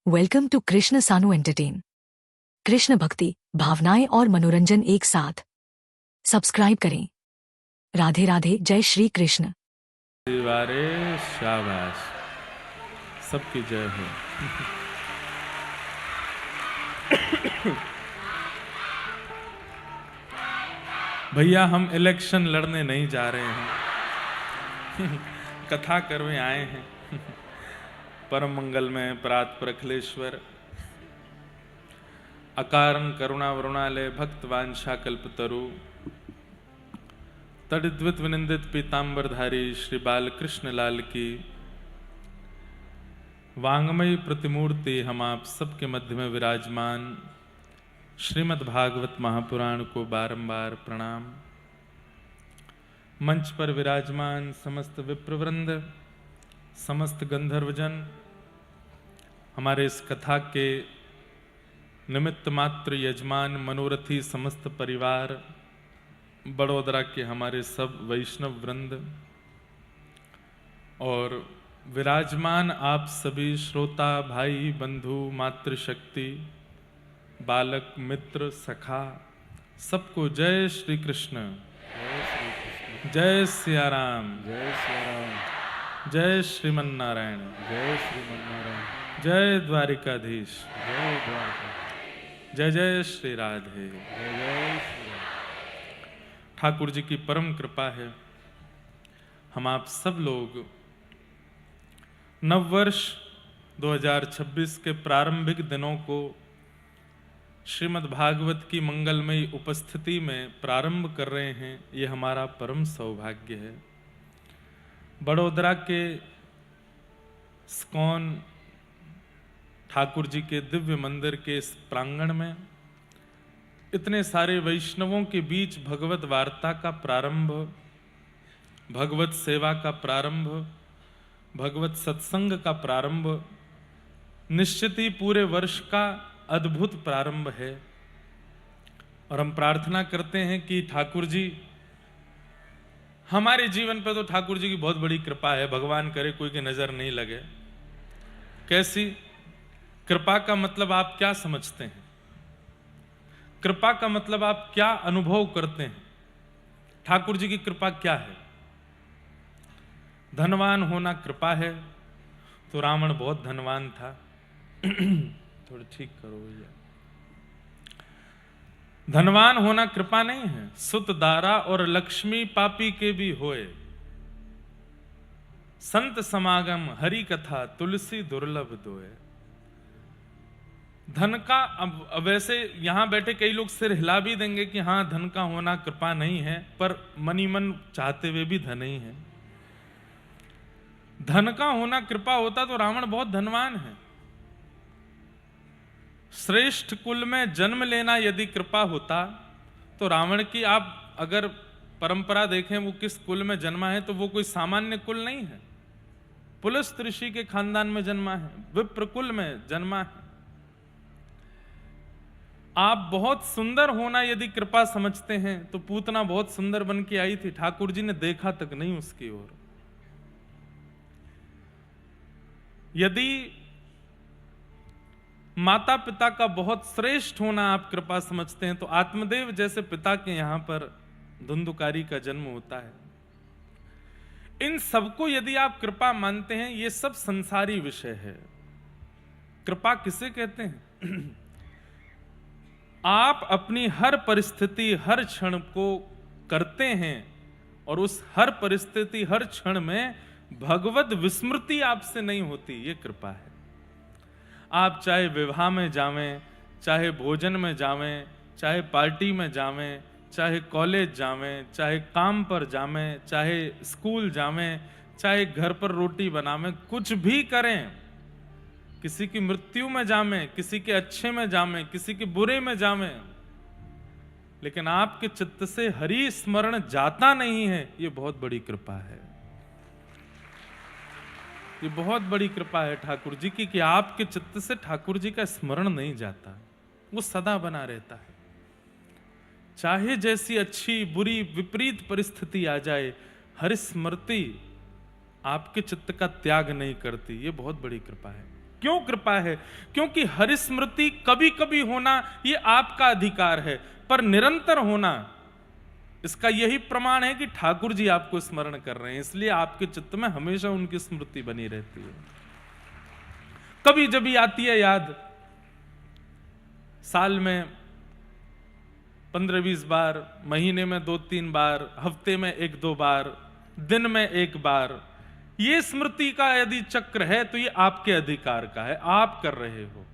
Welcome to Krishna सानू entertain. Krishna भक्ति, भावनाएं और मनोरंजन एक साथ। सब्सक्राइब करें। राधे राधे, जय श्री कृष्ण। वारे शाबाश, सबकी जय हो। भैया हम इलेक्शन लड़ने नहीं जा रहे हैं, कथा करने आए हैं। परम मंगल में प्रात प्रखलेश्वर, अकारण करुणा वरुणालय, भक्त वांछा कल्पतरु, तड़िद्वित विनिंदित पीतांबरधारी श्री बालकृष्ण लाल की वांगमयी प्रतिमूर्ति हम आप सबके मध्य में विराजमान श्रीमद् भागवत महापुराण को बारंबार प्रणाम। मंच पर विराजमान समस्त विप्रवृंद, समस्त गंधर्वजन, हमारे इस कथा के निमित्त मात्र यजमान मनोरथी समस्त परिवार, बड़ोदरा के हमारे सब वैष्णव वृंद और विराजमान आप सभी श्रोता भाई बंधु मातृशक्ति, बालक मित्र सखा, सबको जय श्री कृष्ण, जय सिया राम, जय सिया राम, जय श्रीमन नारायण, जय श्रीमन नारायण, जय द्वारिकाधीश, जय द्वारका, जय जय श्री राधे। जय जय श्री राम। ठाकुर जी की परम कृपा है, हम आप सब लोग नववर्ष 2026 के प्रारंभिक दिनों को श्रीमद् भागवत की मंगलमयी उपस्थिति में प्रारंभ कर रहे हैं। ये हमारा परम सौभाग्य है। बड़ोदरा के स्कॉन ठाकुर जी के दिव्य मंदिर के इस प्रांगण में इतने सारे वैष्णवों के बीच भगवत वार्ता का प्रारंभ, भगवत सेवा का प्रारंभ, भगवत सत्संग का प्रारंभ निश्चित ही पूरे वर्ष का अद्भुत प्रारंभ है। और हम प्रार्थना करते हैं कि ठाकुर जी, हमारे जीवन पर तो ठाकुर जी की बहुत बड़ी कृपा है, भगवान करे कोई की नजर नहीं लगे। कैसी कृपा का मतलब आप क्या समझते हैं? कृपा का मतलब आप क्या अनुभव करते हैं? ठाकुर जी की कृपा क्या है? धनवान होना कृपा है, तो रावण बहुत धनवान था। थोड़ा ठीक करो भैया। धनवान होना कृपा नहीं है। सुत दारा और लक्ष्मी पापी के भी होए, संत समागम हरि कथा तुलसी दुर्लभ दोए। धन का अब वैसे यहां बैठे कई लोग सिर हिला भी देंगे कि हां धन का होना कृपा नहीं है, पर मनी मन चाहते हुए भी धन ही है। धन का होना कृपा होता तो रावण बहुत धनवान है। श्रेष्ठ कुल में जन्म लेना यदि कृपा होता तो रावण की आप अगर परंपरा देखें वो किस कुल में जन्मा है तो वो कोई सामान्य कुल नहीं है। पुलस्त ऋषि के खानदान में जन्मा है, विप्र कुल में जन्मा है। आप बहुत सुंदर होना यदि कृपा समझते हैं तो पूतना बहुत सुंदर बन के आई थी, ठाकुर जी ने देखा तक नहीं उसकी ओर। यदि माता पिता का बहुत श्रेष्ठ होना आप कृपा समझते हैं तो आत्मदेव जैसे पिता के यहां पर धुंधुकारी का जन्म होता है। इन सबको यदि आप कृपा मानते हैं, ये सब संसारी विषय है। कृपा किसे कहते हैं? आप अपनी हर परिस्थिति हर क्षण को करते हैं और उस हर परिस्थिति हर क्षण में भगवत विस्मृति आपसे नहीं होती, ये कृपा है। आप चाहे विवाह में जावें, चाहे भोजन में जावें, चाहे पार्टी में जावें, चाहे कॉलेज जावें, चाहे काम पर जावें, चाहे स्कूल जावें, चाहे घर पर रोटी बनावें, कुछ भी करें, किसी की मृत्यु में जावें, किसी के अच्छे में जावें, किसी के बुरे में जावें, लेकिन आपके चित्त से हरि स्मरण जाता नहीं है, ये बहुत बड़ी कृपा है। ये बहुत बड़ी कृपा है ठाकुर जी की कि आपके चित्त से ठाकुर जी का स्मरण नहीं जाता, वो सदा बना रहता है। चाहे जैसी अच्छी बुरी विपरीत परिस्थिति आ जाए, हरि स्मृति आपके चित्त का त्याग नहीं करती, ये बहुत बड़ी कृपा है। क्यों कृपा है? क्योंकि हरिस्मृति कभी कभी होना ये आपका अधिकार है, पर निरंतर होना इसका यही प्रमाण है कि ठाकुर जी आपको स्मरण कर रहे हैं, इसलिए आपके चित्त में हमेशा उनकी स्मृति बनी रहती है। कभी जब भी आती है याद, साल में 15-20 बार, महीने में 2-3 बार, हफ्ते में 1-2 बार, दिन में 1 बार, ये स्मृति का यदि चक्र है तो ये आपके अधिकार का है, आप कर रहे हो।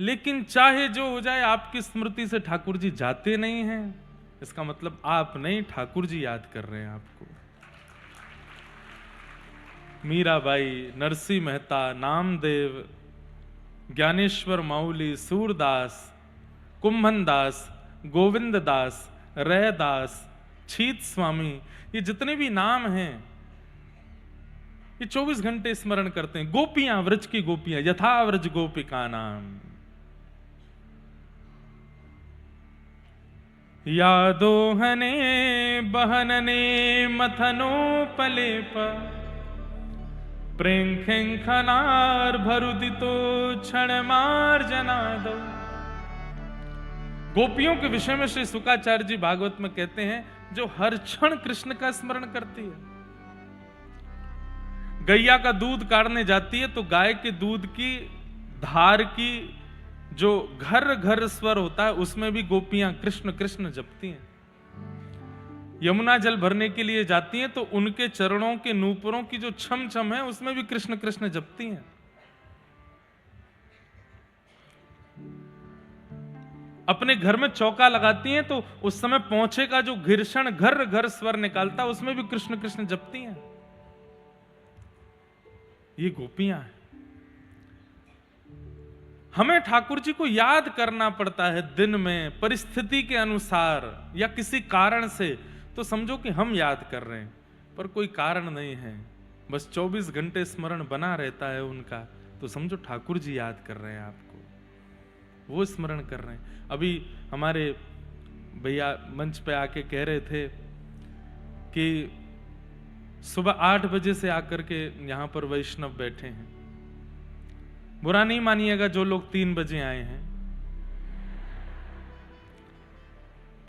लेकिन चाहे जो हो जाए, आपकी स्मृति से ठाकुर जी जाते नहीं हैं, इसका मतलब आप नहीं, ठाकुर जी याद कर रहे हैं आपको। मीराबाई, नरसिंह मेहता, नामदेव, ज्ञानेश्वर माउली, सूरदास, कुंभन दास, गोविंद दास, रैदास, छीत स्वामी, ये जितने भी नाम हैं ये 24 घंटे स्मरण करते हैं। गोपियां, व्रज की गोपियां, यथा व्रज गोपिका नाम। यादो हने बहनने मथनो पलेप प्रेंखेंखनार भरुदितो क्षण मार जनादो। गोपियों के विषय में श्री शुकाचार्य जी भागवत में कहते हैं, जो हर क्षण कृष्ण का स्मरण करती है। गैया का दूध काढ़ने जाती है तो गाय के दूध की धार की जो घर घर स्वर होता है उसमें भी गोपियां कृष्ण कृष्ण जपती हैं। यमुना जल भरने के लिए जाती हैं तो उनके चरणों के नूपुरों की जो छम छम है उसमें भी कृष्ण कृष्ण जपती हैं। अपने घर में चौका लगाती हैं तो उस समय पोंछे का जो घर्षण घर घर स्वर निकालता है उसमें भी कृष्ण कृष्ण जपती हैं। ये गोपियां हैं। हमें ठाकुर जी को याद करना पड़ता है दिन में, परिस्थिति के अनुसार या किसी कारण से, तो समझो कि हम याद कर रहे हैं, पर कोई कारण नहीं है, बस 24 घंटे स्मरण बना रहता है उनका, तो समझो ठाकुर जी याद कर रहे हैं आपको, वो स्मरण कर रहे हैं। अभी हमारे भैया मंच पे आके कह रहे थे कि सुबह 8 बजे से आकर के यहां पर वैष्णव बैठे हैं। बुरा नहीं मानिएगा जो लोग 3 बजे आए हैं,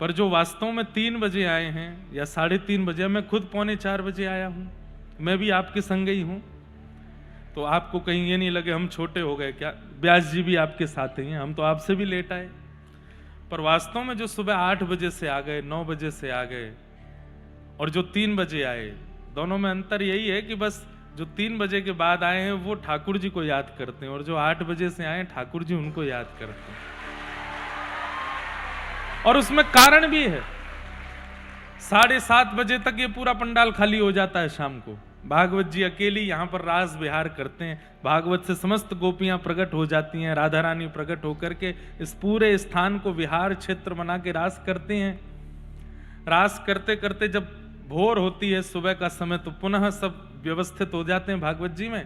पर जो वास्तव में 3 बजे आए हैं या 3:30 बजे, मैं खुद 3:45 बजे आया हूं, मैं भी आपके संग ही हूं, तो आपको कहीं ये नहीं लगे हम छोटे हो गए क्या। व्यास जी भी आपके साथ ही हैं, हम तो आपसे भी लेट आए। पर वास्तव में जो सुबह 8 बजे से आ गए, 9 बजे से आ गए, और जो 3 बजे आए, दोनों में अंतर यही है कि बस जो 3 बजे के बाद आए हैं वो ठाकुर जी को याद करते हैं, और जो 8 बजे से आए ठाकुर जी उनको याद करते हैं। और उसमें कारण भी है। 7:30 बजे तक ये पूरा पंडाल खाली हो जाता है शाम को। भागवत जी अकेली यहाँ पर रास विहार करते हैं। भागवत से समस्त गोपियां प्रकट हो जाती हैं, राधा रानी प्रकट होकर के इस पूरे स्थान को विहार क्षेत्र बना के रास करते हैं। रास करते करते जब भोर होती है, सुबह का समय, तो पुनः सब व्यवस्थित हो जाते हैं भागवत जी में।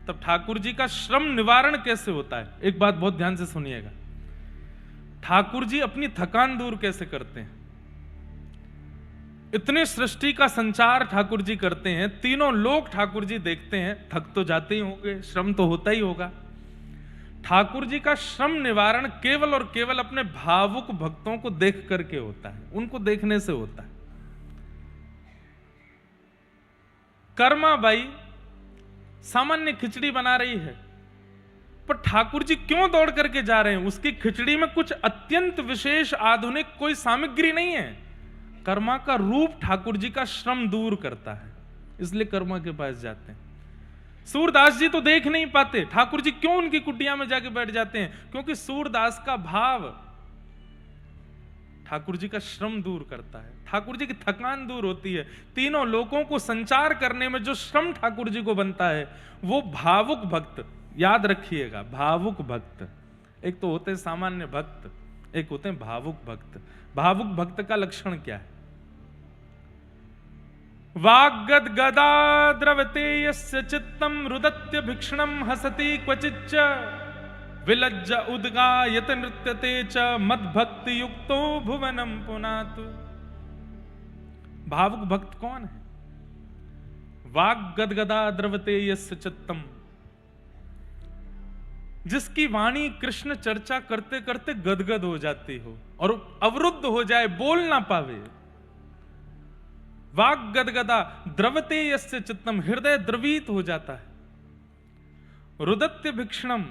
तब ठाकुर जी का श्रम निवारण कैसे होता है, एक बात बहुत ध्यान से सुनिएगा। ठाकुर जी अपनी थकान दूर कैसे करते हैं। इतने सृष्टि का संचार ठाकुर जी करते हैं, तीनों लोग ठाकुर जी देखते हैं, थक तो जाते ही होंगे, श्रम तो होता ही होगा। ठाकुर जी का श्रम निवारण केवल और केवल अपने भावुक भक्तों को देख करके होता है, उनको देखने से होता है। कर्मा बाई सामान्य खिचड़ी बना रही है, पर ठाकुर जी क्यों दौड़ करके जा रहे हैं? उसकी खिचड़ी में कुछ अत्यंत विशेष आधुनिक कोई सामग्री नहीं है। कर्मा का रूप ठाकुर जी का श्रम दूर करता है, इसलिए कर्मा के पास जाते हैं। सूरदास जी तो देख नहीं पाते, ठाकुर जी क्यों उनकी कुटिया में जाके बैठ जाते हैं? क्योंकि सूरदास का भाव ठाकुर जी का श्रम दूर करता है, ठाकुर जी की थकान दूर होती है। तीनों लोगों को संचार करने में जो श्रम ठाकुर जी को बनता है, वो भावुक भक्त, याद रखिएगा, भावुक भक्त। एक तो होते हैं सामान्य भक्त, एक होते हैं भावुक भक्त। भावुक भक्त का लक्षण क्या है? वाग्गद गदा द्रवते यस्य चित्तम रुदत्य भिक्षणम हसति क्वचिच्च विलज्ज उद्गायत नृत्यते च मद्भक्ति युक्तो भुवनम पुनातु। भावुक भक्त कौन है? वाग्गद गदा द्रवते यस्य चित्तम, जिसकी वाणी कृष्ण चर्चा करते करते गदगद हो जाती हो और अवरुद्ध हो जाए, बोल ना पावे। वाग गदगदा द्रवते यस्य चित्तम, हृदय द्रवित हो जाता है। रुदत्य भिक्षणम,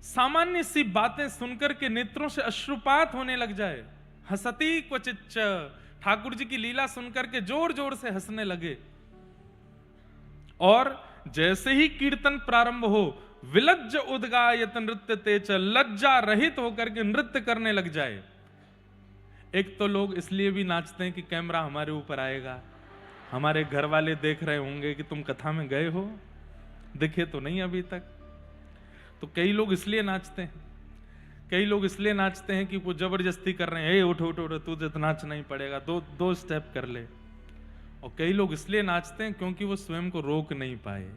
सामान्य सी बातें सुनकर के नेत्रों से अश्रुपात होने लग जाए। हसती क्वचिच्च, ठाकुर जी की लीला सुनकर के जोर जोर से हंसने लगे। और जैसे ही कीर्तन प्रारंभ हो, विलज्ज उद्गायत नृत्य तेज, लज्जा रहित होकर के नृत्य करने लग जाए। एक तो लोग इसलिए भी नाचते हैं कि कैमरा हमारे ऊपर आएगा, हमारे घर वाले देख रहे होंगे कि तुम कथा में गए हो, दिखे तो नहीं अभी तक। तो कई लोग इसलिए नाचते हैं, कई लोग इसलिए नाचते हैं कि वो जबरदस्ती कर रहे हैं, ए उठो उठो उठो, तुझे तो नाचना ही पड़ेगा, दो स्टेप कर ले। और कई लोग इसलिए नाचते हैं क्योंकि वो स्वयं को रोक नहीं पाए,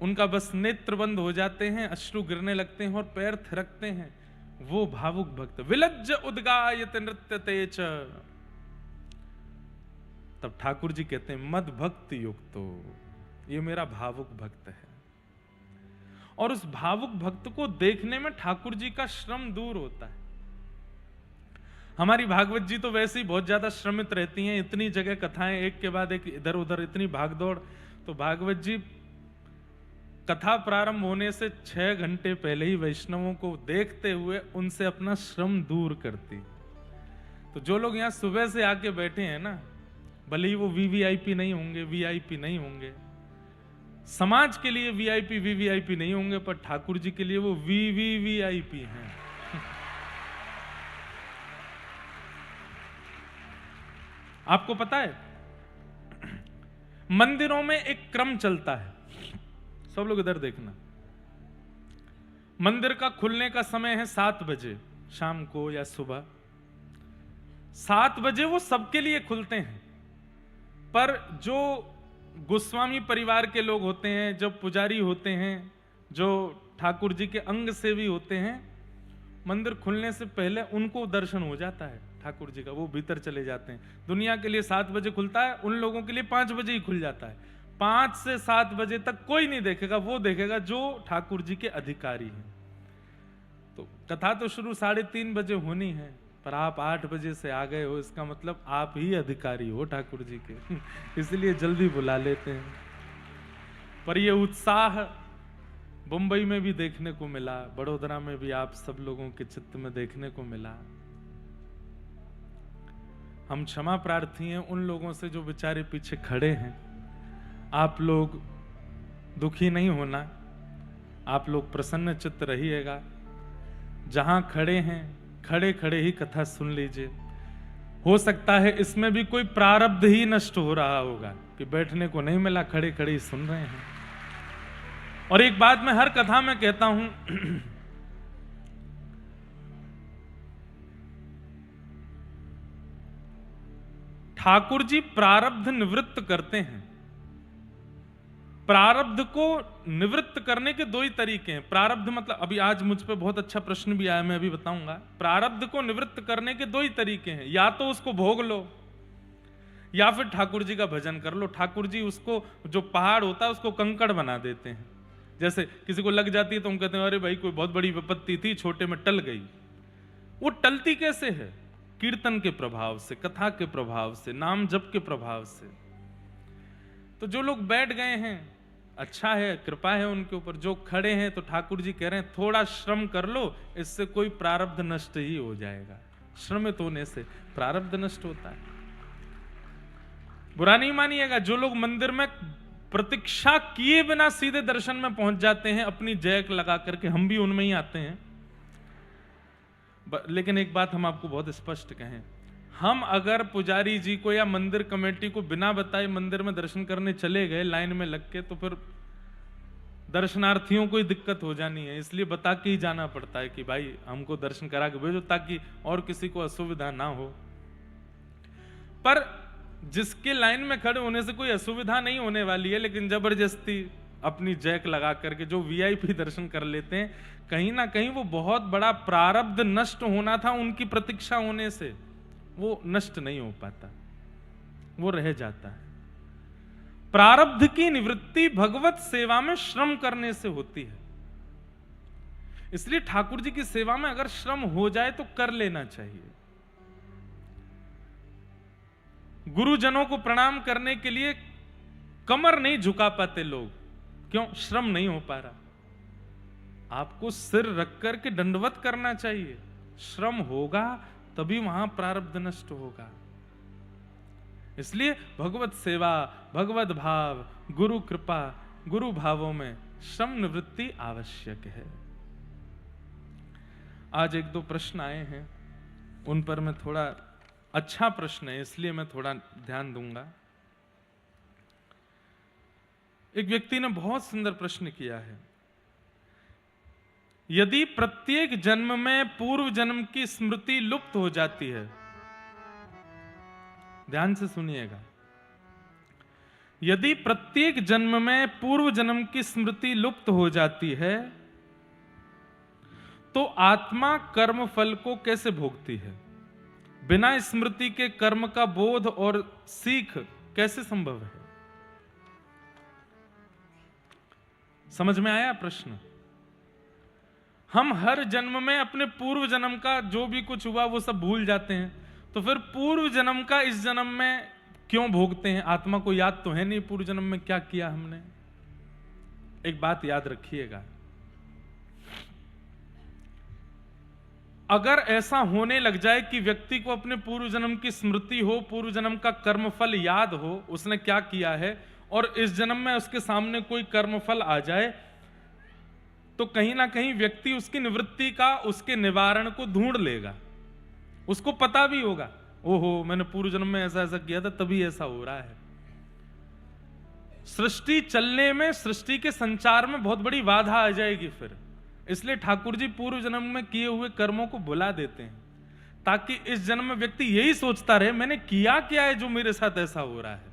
उनका बस नेत्र बंद हो जाते हैं, अश्रु गिरने लगते हैं और पैर थिरकते हैं। वो भावुक भक्त। विलज्ज उद्गायत नृत्य तेज, तब ठाकुर जी कहते हैं मद भक्त युक्तो, ये मेरा भावुक भक्त है। और उस भावुक भक्त को देखने में ठाकुर जी का श्रम दूर होता है। हमारी भागवत जी तो वैसे ही बहुत ज्यादा श्रमित रहती हैं, इतनी जगह कथाएं एक के बाद एक, इधर उधर इतनी भागदौड़। तो भागवत जी कथा प्रारंभ होने से 6 घंटे पहले ही वैष्णवों को देखते हुए उनसे अपना श्रम दूर करती। तो जो लोग यहां सुबह से आके बैठे हैं ना, भले ही वो वीवीआईपी नहीं होंगे, वीआईपी नहीं होंगे, समाज के लिए वीआईपी वीवीआईपी नहीं होंगे, पर ठाकुर जी के लिए वो वीवीवीआईपी हैं। आपको पता है मंदिरों में एक क्रम चलता है, सब लोग इधर देखना। मंदिर का खुलने का समय है 7 बजे शाम को या सुबह। 7 बजे वो सबके लिए खुलते हैं, पर जो गोस्वामी परिवार के लोग होते हैं, जो पुजारी होते हैं, जो ठाकुर जी के अंग सेवी होते हैं, मंदिर खुलने से पहले उनको दर्शन हो जाता है ठाकुर जी का, वो भीतर चले जाते हैं। दुनिया के लिए 7 बजे खुलता है, उन लोगों के लिए 5 बजे ही खुल जाता है। 5 से 7 बजे तक कोई नहीं देखेगा, वो देखेगा जो ठाकुर जी के अधिकारी हैं। तो कथा तो शुरू 3:30 बजे होनी है, पर आप 8 बजे से आ गए हो, इसका मतलब आप ही अधिकारी हो ठाकुर जी के, इसलिए जल्दी बुला लेते हैं। पर ये उत्साह मुंबई में भी देखने को मिला, बड़ोदरा में भी आप सब लोगों के चित्त में देखने को मिला। हम क्षमा प्रार्थी हैं उन लोगों से जो बेचारे पीछे खड़े हैं। आप लोग दुखी नहीं होना, आप लोग प्रसन्न चित्त रहिएगा। जहां खड़े हैं खड़े खड़े ही कथा सुन लीजिए। हो सकता है इसमें भी कोई प्रारब्ध ही नष्ट हो रहा होगा कि बैठने को नहीं मिला, खड़े खड़े ही सुन रहे हैं। और एक बात मैं हर कथा में कहता हूं, ठाकुर जी प्रारब्ध निवृत्त करते हैं। प्रारब्ध को निवृत्त करने के 2 ही तरीके हैं। प्रारब्ध मतलब, अभी आज मुझ पे बहुत अच्छा प्रश्न भी आया, मैं अभी बताऊंगा। प्रारब्ध को निवृत्त करने के 2 ही तरीके हैं, या तो उसको भोग लो या फिर ठाकुर जी का भजन कर लो। ठाकुर जी उसको, जो पहाड़ होता है उसको कंकड़ बना देते हैं। जैसे किसी को लग जाती है तो हम कहते हैं अरे भाई कोई बहुत बड़ी विपत्ति थी, छोटे में टल गई। वो टलती कैसे है? कीर्तन के प्रभाव से, कथा के प्रभाव से, नाम जप के प्रभाव से। तो जो लोग बैठ गए हैं अच्छा है, कृपा है उनके ऊपर। जो खड़े हैं तो ठाकुर जी कह रहे हैं थोड़ा श्रम कर लो, इससे कोई प्रारब्ध नष्ट ही हो जाएगा। श्रमित होने से प्रारब्ध नष्ट होता है। बुरा नहीं मानिएगा, जो लोग मंदिर में प्रतीक्षा किए बिना सीधे दर्शन में पहुंच जाते हैं अपनी जैक लगा करके, हम भी उनमें ही आते हैं। लेकिन एक बात हम आपको बहुत स्पष्ट कहें, हम अगर पुजारी जी को या मंदिर कमेटी को बिना बताए मंदिर में दर्शन करने चले गए लाइन में लग के, तो फिर दर्शनार्थियों को ही दिक्कत हो जानी है। इसलिए बता के ही जाना पड़ता है कि भाई हमको दर्शन करा के भेजो, ताकि और किसी को असुविधा ना हो। पर जिसके लाइन में खड़े होने से कोई असुविधा नहीं होने वाली है, लेकिन जबरदस्ती अपनी जैक लगा करके जो वीआईपी दर्शन कर लेते हैं, कहीं ना कहीं वो बहुत बड़ा प्रारब्ध नष्ट होना था उनकी प्रतीक्षा होने से, वो नष्ट नहीं हो पाता, वो रह जाता है। प्रारब्ध की निवृत्ति भगवत सेवा में श्रम करने से होती है। इसलिए ठाकुर जी की सेवा में अगर श्रम हो जाए तो कर लेना चाहिए। गुरुजनों को प्रणाम करने के लिए कमर नहीं झुका पाते लोग, क्यों? श्रम नहीं हो पा रहा। आपको सिर रख करके दंडवत करना चाहिए। श्रम होगा तभी वहां प्रारब्ध नष्ट होगा। इसलिए भगवत सेवा, भगवत भाव, गुरु कृपा, गुरु भावों में श्रम निवृत्ति आवश्यक है। आज एक दो प्रश्न आए हैं, उन पर मैं थोड़ा, अच्छा प्रश्न है इसलिए मैं थोड़ा ध्यान दूंगा। एक व्यक्ति ने बहुत सुंदर प्रश्न किया है, यदि प्रत्येक जन्म में पूर्व जन्म की स्मृति लुप्त हो जाती है, ध्यान से सुनिएगा, यदि प्रत्येक जन्म में पूर्व जन्म की स्मृति लुप्त हो जाती है तो आत्मा कर्म फल को कैसे भोगती है? बिना स्मृति के कर्म का बोध और सीख कैसे संभव है? समझ में आया प्रश्न? हम हर जन्म में अपने पूर्व जन्म का जो भी कुछ हुआ वो सब भूल जाते हैं, तो फिर पूर्व जन्म का इस जन्म में क्यों भोगते हैं? आत्मा को याद तो है नहीं पूर्व जन्म में क्या किया हमने। एक बात याद रखिएगा, अगर ऐसा होने लग जाए कि व्यक्ति को अपने पूर्व जन्म की स्मृति हो, पूर्व जन्म का कर्मफल याद हो, उसने क्या किया है, और इस जन्म में उसके सामने कोई कर्मफल आ जाए, तो कहीं ना कहीं व्यक्ति उसकी निवृत्ति का, उसके निवारण को ढूंढ लेगा। उसको पता भी होगा, ओहो मैंने पूर्व जन्म में ऐसा ऐसा किया था तभी ऐसा हो रहा है। सृष्टि चलने में, सृष्टि के संचार में बहुत बड़ी बाधा आ जाएगी फिर। इसलिए ठाकुर जी पूर्व जन्म में किए हुए कर्मों को भुला देते हैं, ताकि इस जन्म में व्यक्ति यही सोचता रहे मैंने किया क्या है जो मेरे साथ ऐसा हो रहा है,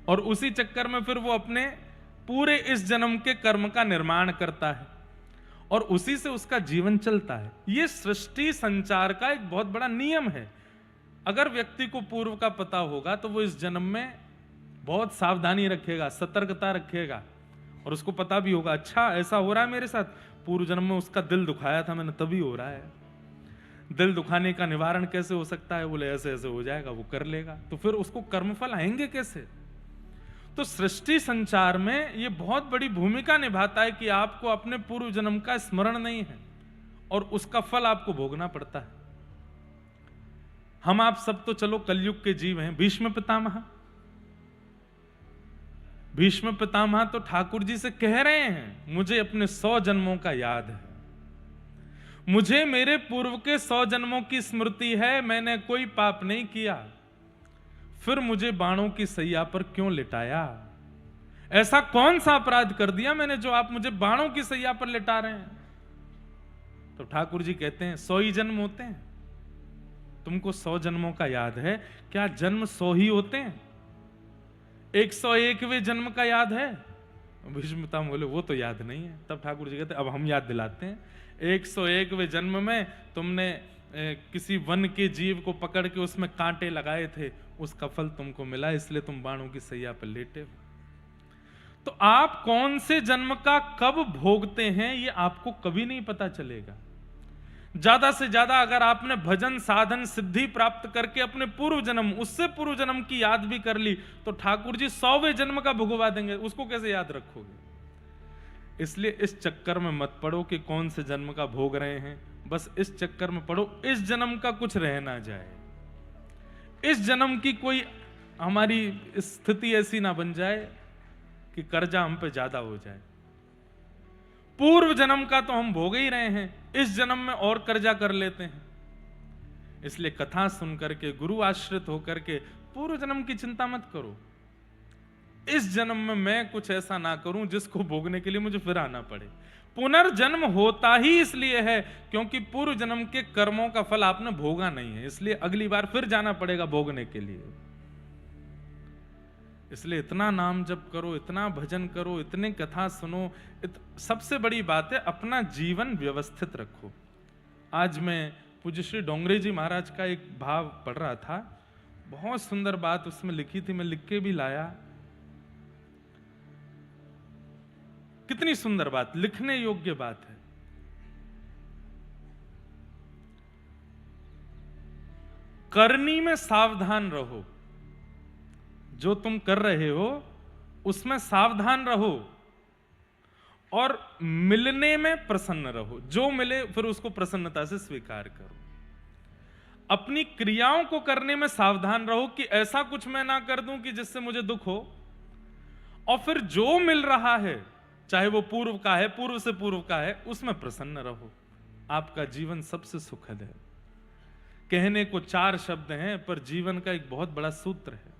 और उसी चक्कर में फिर वो अपने पूरे इस जन्म के कर्म का निर्माण करता है और उसी से उसका जीवन चलता है। यह सृष्टि संचार का एक बहुत बड़ा नियम है। अगर व्यक्ति को पूर्व का पता होगा तो वो इस जन्म में बहुत सावधानी रखेगा, सतर्कता रखेगा, और उसको पता भी होगा अच्छा ऐसा हो रहा है मेरे साथ, पूर्व जन्म में उसका दिल दुखाया था मैंने तभी हो रहा है। दिल दुखाने का निवारण कैसे हो सकता है? बोले ऐसे ऐसे हो जाएगा, वो कर लेगा। तो फिर उसको कर्मफल आएंगे कैसे? तो सृष्टि संचार में ये बहुत बड़ी भूमिका निभाता है कि आपको अपने पूर्व जन्म का स्मरण नहीं है और उसका फल आपको भोगना पड़ता है। हम आप सब तो चलो कलयुग के जीव हैं। भीष्म पितामह तो ठाकुर जी से कह रहे हैं मुझे अपने 100 जन्मों का याद है, मुझे मेरे पूर्व के 100 जन्मों की स्मृति है, मैंने कोई पाप नहीं किया, फिर मुझे बाणों की सैया पर क्यों लिटाया? ऐसा कौन सा अपराध कर दिया मैंने जो आप मुझे बाणों की सैया पर लिटा रहे हैं? तो ठाकुर जी कहते हैं 100 ही जन्म होते हैं, तुमको 100 जन्मों का याद है, क्या जन्म 100 ही होते हैं? 101वें जन्म का याद है? भीष्म पितामह बोले वो तो याद नहीं है। तब ठाकुर जी कहते अब हम याद दिलाते हैं, 101वें जन्म में तुमने किसी वन के जीव को पकड़ के उसमें कांटे लगाए थे, उसका फल तुमको मिला, इसलिए तुम बाणों की सैया पर लेटे हो। तो आप कौन से जन्म का कब भोगते हैं ये आपको कभी नहीं पता चलेगा। ज्यादा से ज्यादा अगर आपने भजन साधन सिद्धि प्राप्त करके अपने पूर्व जन्म, उससे पूर्व जन्म की याद भी कर ली तो ठाकुर जी 100वें जन्म का भुगवा देंगे, उसको कैसे याद रखोगे? इसलिए इस चक्कर में मत पड़ो कि कौन से जन्म का भोग रहे हैं, बस इस चक्कर में पड़ो इस जन्म का कुछ रह ना जाए, इस जन्म की कोई हमारी स्थिति ऐसी ना बन जाए कि कर्जा हम पे ज्यादा हो जाए। पूर्व जन्म का तो हम भोग ही रहे हैं, इस जन्म में और कर्जा कर लेते हैं। इसलिए कथा सुन करके, गुरु आश्रित होकर के पूर्व जन्म की चिंता मत करो। इस जन्म में मैं कुछ ऐसा ना करूं जिसको भोगने के लिए मुझे फिर आना पड़े। पुनर्जन्म होता ही इसलिए है क्योंकि पूर्व जन्म के कर्मों का फल आपने भोगा नहीं है, इसलिए अगली बार फिर जाना पड़ेगा भोगने के लिए। इसलिए इतना नाम जप करो, इतना भजन करो, इतने कथा सुनो। सबसे बड़ी बात है अपना जीवन व्यवस्थित रखो। आज मैं पूज्य श्री डोंगरे जी महाराज का एक भाव पढ़ रहा था, बहुत सुंदर बात उसमें लिखी थी, मैं लिख के भी लाया। कितनी सुंदर बात, लिखने योग्य बात है। करनी में सावधान रहो, जो तुम कर रहे हो उसमें सावधान रहो, और मिलने में प्रसन्न रहो। जो मिले फिर उसको प्रसन्नता से स्वीकार करो। अपनी क्रियाओं को करने में सावधान रहो कि ऐसा कुछ मैं ना कर दूं कि जिससे मुझे दुख हो, और फिर जो मिल रहा है चाहे वो पूर्व का है, पूर्व से पूर्व का है, उसमें प्रसन्न रहो। आपका जीवन सबसे सुखद है। कहने को 4 शब्द हैं पर जीवन का एक बहुत बड़ा सूत्र है।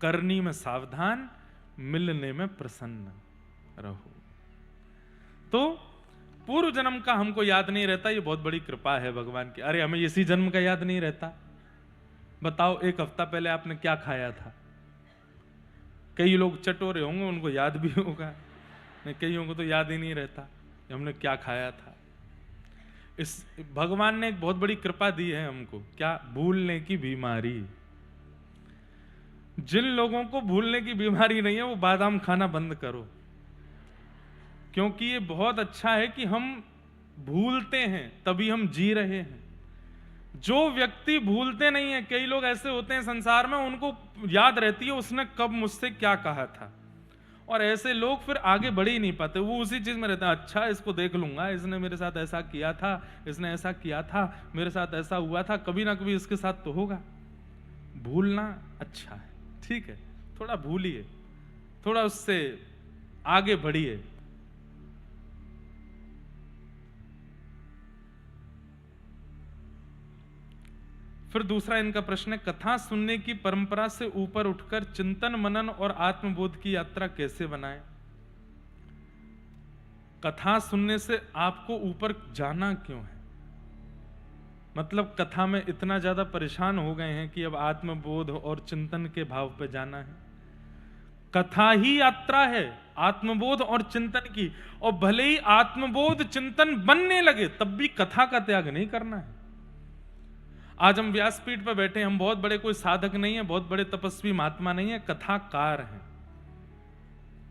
करनी में सावधान, मिलने में प्रसन्न रहो। तो पूर्व जन्म का हमको याद नहीं रहता, ये बहुत बड़ी कृपा है भगवान की। अरे हमें इसी जन्म का याद नहीं रहता। बताओ 1 हफ्ता पहले आपने क्या खाया था? कई लोग चटोरे होंगे, उनको याद भी होगा, कईयों को तो याद ही नहीं रहता कि हमने क्या खाया था। इस भगवान ने एक बहुत बड़ी कृपा दी है हमको, क्या? भूलने की बीमारी। जिन लोगों को भूलने की बीमारी नहीं है वो बादाम खाना बंद करो, क्योंकि ये बहुत अच्छा है कि हम भूलते हैं तभी हम जी रहे हैं। जो व्यक्ति भूलते नहीं है, कई लोग ऐसे होते हैं संसार में, उनको याद रहती है उसने कब मुझसे क्या कहा था, और ऐसे लोग फिर आगे बढ़ ही नहीं पाते। वो उसी चीज में रहते हैं, अच्छा इसको देख लूंगा, इसने मेरे साथ ऐसा किया था, इसने ऐसा किया था, मेरे साथ ऐसा हुआ था, कभी ना कभी इसके साथ तो होगा। भूलना अच्छा है, ठीक है, थोड़ा भूलिए, थोड़ा उससे आगे बढ़िए। फिर दूसरा इनका प्रश्न है, कथा सुनने की परंपरा से ऊपर उठकर चिंतन मनन और आत्मबोध की यात्रा कैसे बनाएं? कथा सुनने से आपको ऊपर जाना क्यों है? मतलब कथा में इतना ज्यादा परेशान हो गए हैं कि अब आत्मबोध और चिंतन के भाव पे जाना है। कथा ही यात्रा है आत्मबोध और चिंतन की, और भले ही आत्मबोध चिंतन बनने लगे तब भी कथा का त्याग नहीं करना है। आज हम व्यासपीठ पर बैठे, हम बहुत बड़े कोई साधक नहीं है, बहुत बड़े तपस्वी महात्मा नहीं है, कथाकार हैं।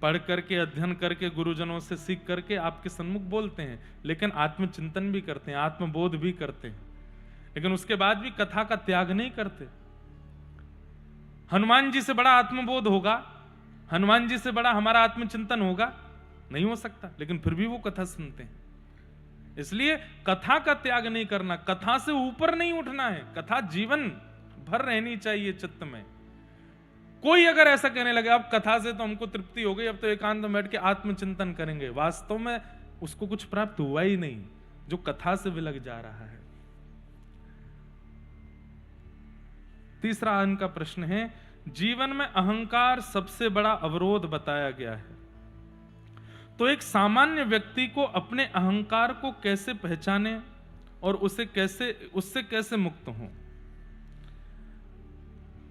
पढ़ करके, अध्ययन करके, गुरुजनों से सीख करके आपके सन्मुख बोलते हैं, लेकिन आत्मचिंतन भी करते हैं, आत्मबोध भी करते हैं, लेकिन उसके बाद भी कथा का त्याग नहीं करते। हनुमान जी से बड़ा आत्मबोध होगा, हनुमान जी से बड़ा हमारा आत्मचिंतन होगा? नहीं हो सकता, लेकिन फिर भी वो कथा सुनते हैं। इसलिए कथा का त्याग नहीं करना, कथा से ऊपर नहीं उठना है, कथा जीवन भर रहनी चाहिए चित्त में। कोई अगर ऐसा कहने लगे अब कथा से तो हमको तृप्ति हो गई, अब तो एकांत में बैठ के आत्मचिंतन करेंगे, वास्तव में उसको कुछ प्राप्त हुआ ही नहीं, जो कथा से विलग जा रहा है। तीसरा इनका प्रश्न है, जीवन में अहंकार सबसे बड़ा अवरोध बताया गया है, तो एक सामान्य व्यक्ति को अपने अहंकार को कैसे पहचाने और उससे कैसे मुक्त हो?